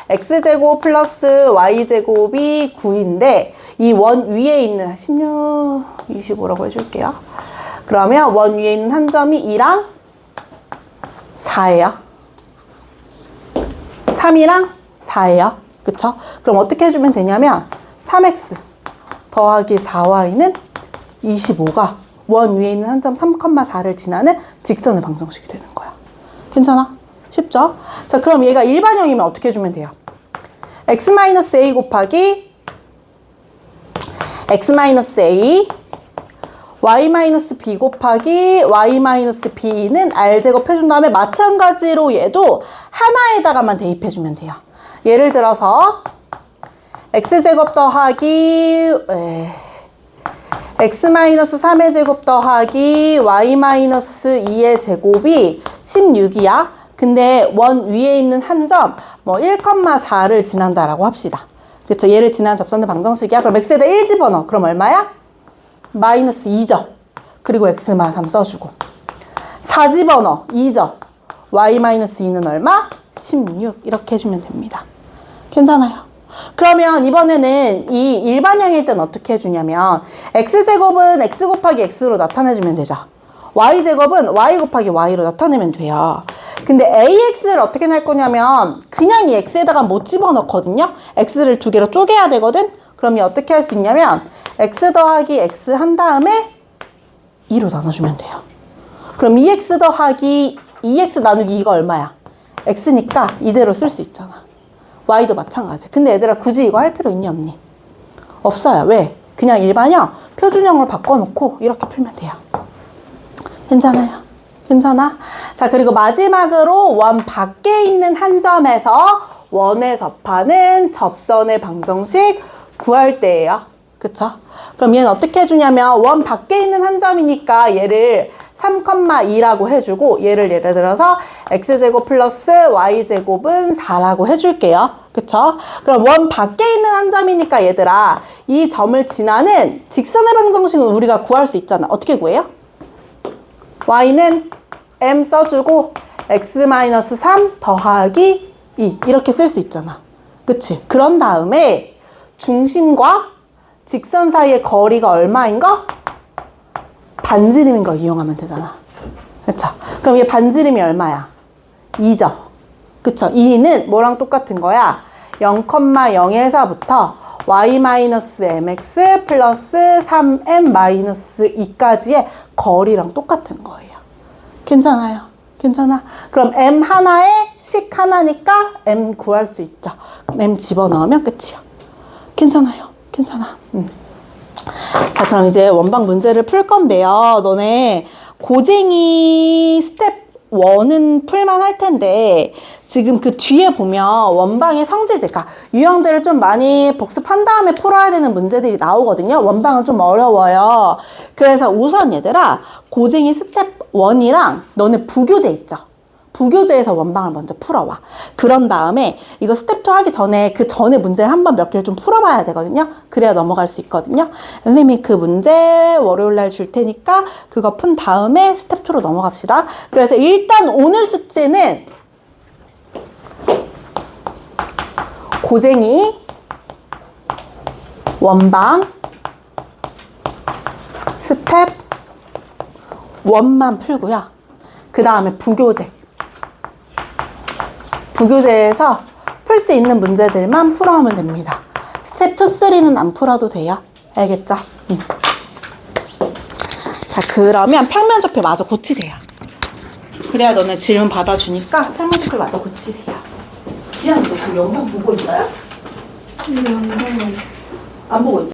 x제곱 플러스 y제곱이 9인데 이 원 위에 있는 16, 25라고 해줄게요. 그러면 원 위에 있는 한 점이 2랑 4예요. 3이랑 4예요. 그쵸? 그럼 어떻게 해주면 되냐면 3x 더하기 4y는 25가 원 위에 있는 한 점 3,4를 지나는 직선의 방정식이 되는 거야. 괜찮아? 쉽죠? 자, 그럼 얘가 일반형이면 어떻게 해주면 돼요? x-a 곱하기 x-a y-b 곱하기 y-b는 r제곱 해준 다음에 마찬가지로 얘도 하나에다가만 대입해주면 돼요. 예를 들어서 x제곱 더하기 x-3의 제곱 더하기 y-2의 제곱이 16이야. 근데 원 위에 있는 한 점 뭐 1,4를 지난다라고 합시다. 그쵸? 얘를 지난 접선의 방정식이야. 그럼 x에다 1 집어넣어. 그럼 얼마야? 마이너스 2죠. 그리고 x-3 써주고 4 집어넣어. 2죠. y-2는 얼마? 16 이렇게 해주면 됩니다. 괜찮아요. 그러면 이번에는 이 일반형일 때는 어떻게 해주냐면 x제곱은 x 곱하기 x로 나타내주면 되죠. y제곱은 y 곱하기 y로 나타내면 돼요. 근데 ax를 어떻게 낼 거냐면 그냥 이 x에다가 못 집어넣거든요. x를 두 개로 쪼개야 되거든. 그럼 이 어떻게 할 수 있냐면 x 더하기 x 한 다음에 2로 나눠주면 돼요. 그럼 2x 더하기 2x 나누기 2가 얼마야? x니까 이대로 쓸 수 있잖아. y도 마찬가지. 근데 얘들아 굳이 이거 할 필요 있니 없니? 없어요. 왜? 그냥 일반형, 표준형으로 바꿔놓고 이렇게 풀면 돼요. 괜찮아요? 괜찮아? 자, 그리고 마지막으로 원 밖에 있는 한 점에서 원에 접하는 접선의 방정식 구할 때예요. 그쵸? 그럼 얘는 어떻게 해주냐면 원 밖에 있는 한 점이니까 얘를 3,2라고 해주고 얘를 예를 들어서 x제곱 플러스 y제곱은 4라고 해줄게요. 그쵸? 그럼 원 밖에 있는 한 점이니까 얘들아 이 점을 지나는 직선의 방정식은 우리가 구할 수 있잖아. 어떻게 구해요? y는 m 써주고 x-3 더하기 2 이렇게 쓸 수 있잖아. 그치? 그런 다음에 중심과 직선 사이의 거리가 얼마인 거? 반지름인 거 이용하면 되잖아. 그쵸? 그럼 얘 반지름이 얼마야? 2죠. 그쵸? 2는 뭐랑 똑같은 거야? 0,0에서부터 y-mx 플러스 3m-2까지의 거리랑 똑같은 거예요. 괜찮아요? 괜찮아? 그럼 m 하나에 식 하나니까 m 구할 수 있죠. m 집어넣으면 끝이야. 괜찮아요? 괜찮아. 자, 그럼 이제 원방 문제를 풀 건데요. 너네 고쟁이 스텝 1은 풀만 할 텐데 지금 그 뒤에 보면 원방의 성질들, 그러니까 유형들을 좀 많이 복습한 다음에 풀어야 되는 문제들이 나오거든요. 원방은 좀 어려워요. 그래서 우선 얘들아 고쟁이 스텝 1이랑 너네 부교재 있죠? 부교재에서 원방을 먼저 풀어와. 그런 다음에 이거 스텝 2 하기 전에 그 전에 문제를 한번 몇 개를 좀 풀어봐야 되거든요. 그래야 넘어갈 수 있거든요. 선생님이 그 문제 월요일날 줄 테니까 그거 푼 다음에 스텝 2로 넘어갑시다. 그래서 일단 오늘 숙제는 고쟁이, 원방, 스텝 1만 풀고요. 그 다음에 부교재. 부교재에서 풀 수 있는 문제들만 풀어오면 됩니다. 스텝 2, 3는 안 풀어도 돼요. 알겠죠? 자, 그러면 평면좌표 마저 고치세요. 그래야 너네 질문 받아주니까 평면좌표 마저 고치세요. 지안, 너 지금 영상 보고 있어요? 영상은 안 보고 있죠?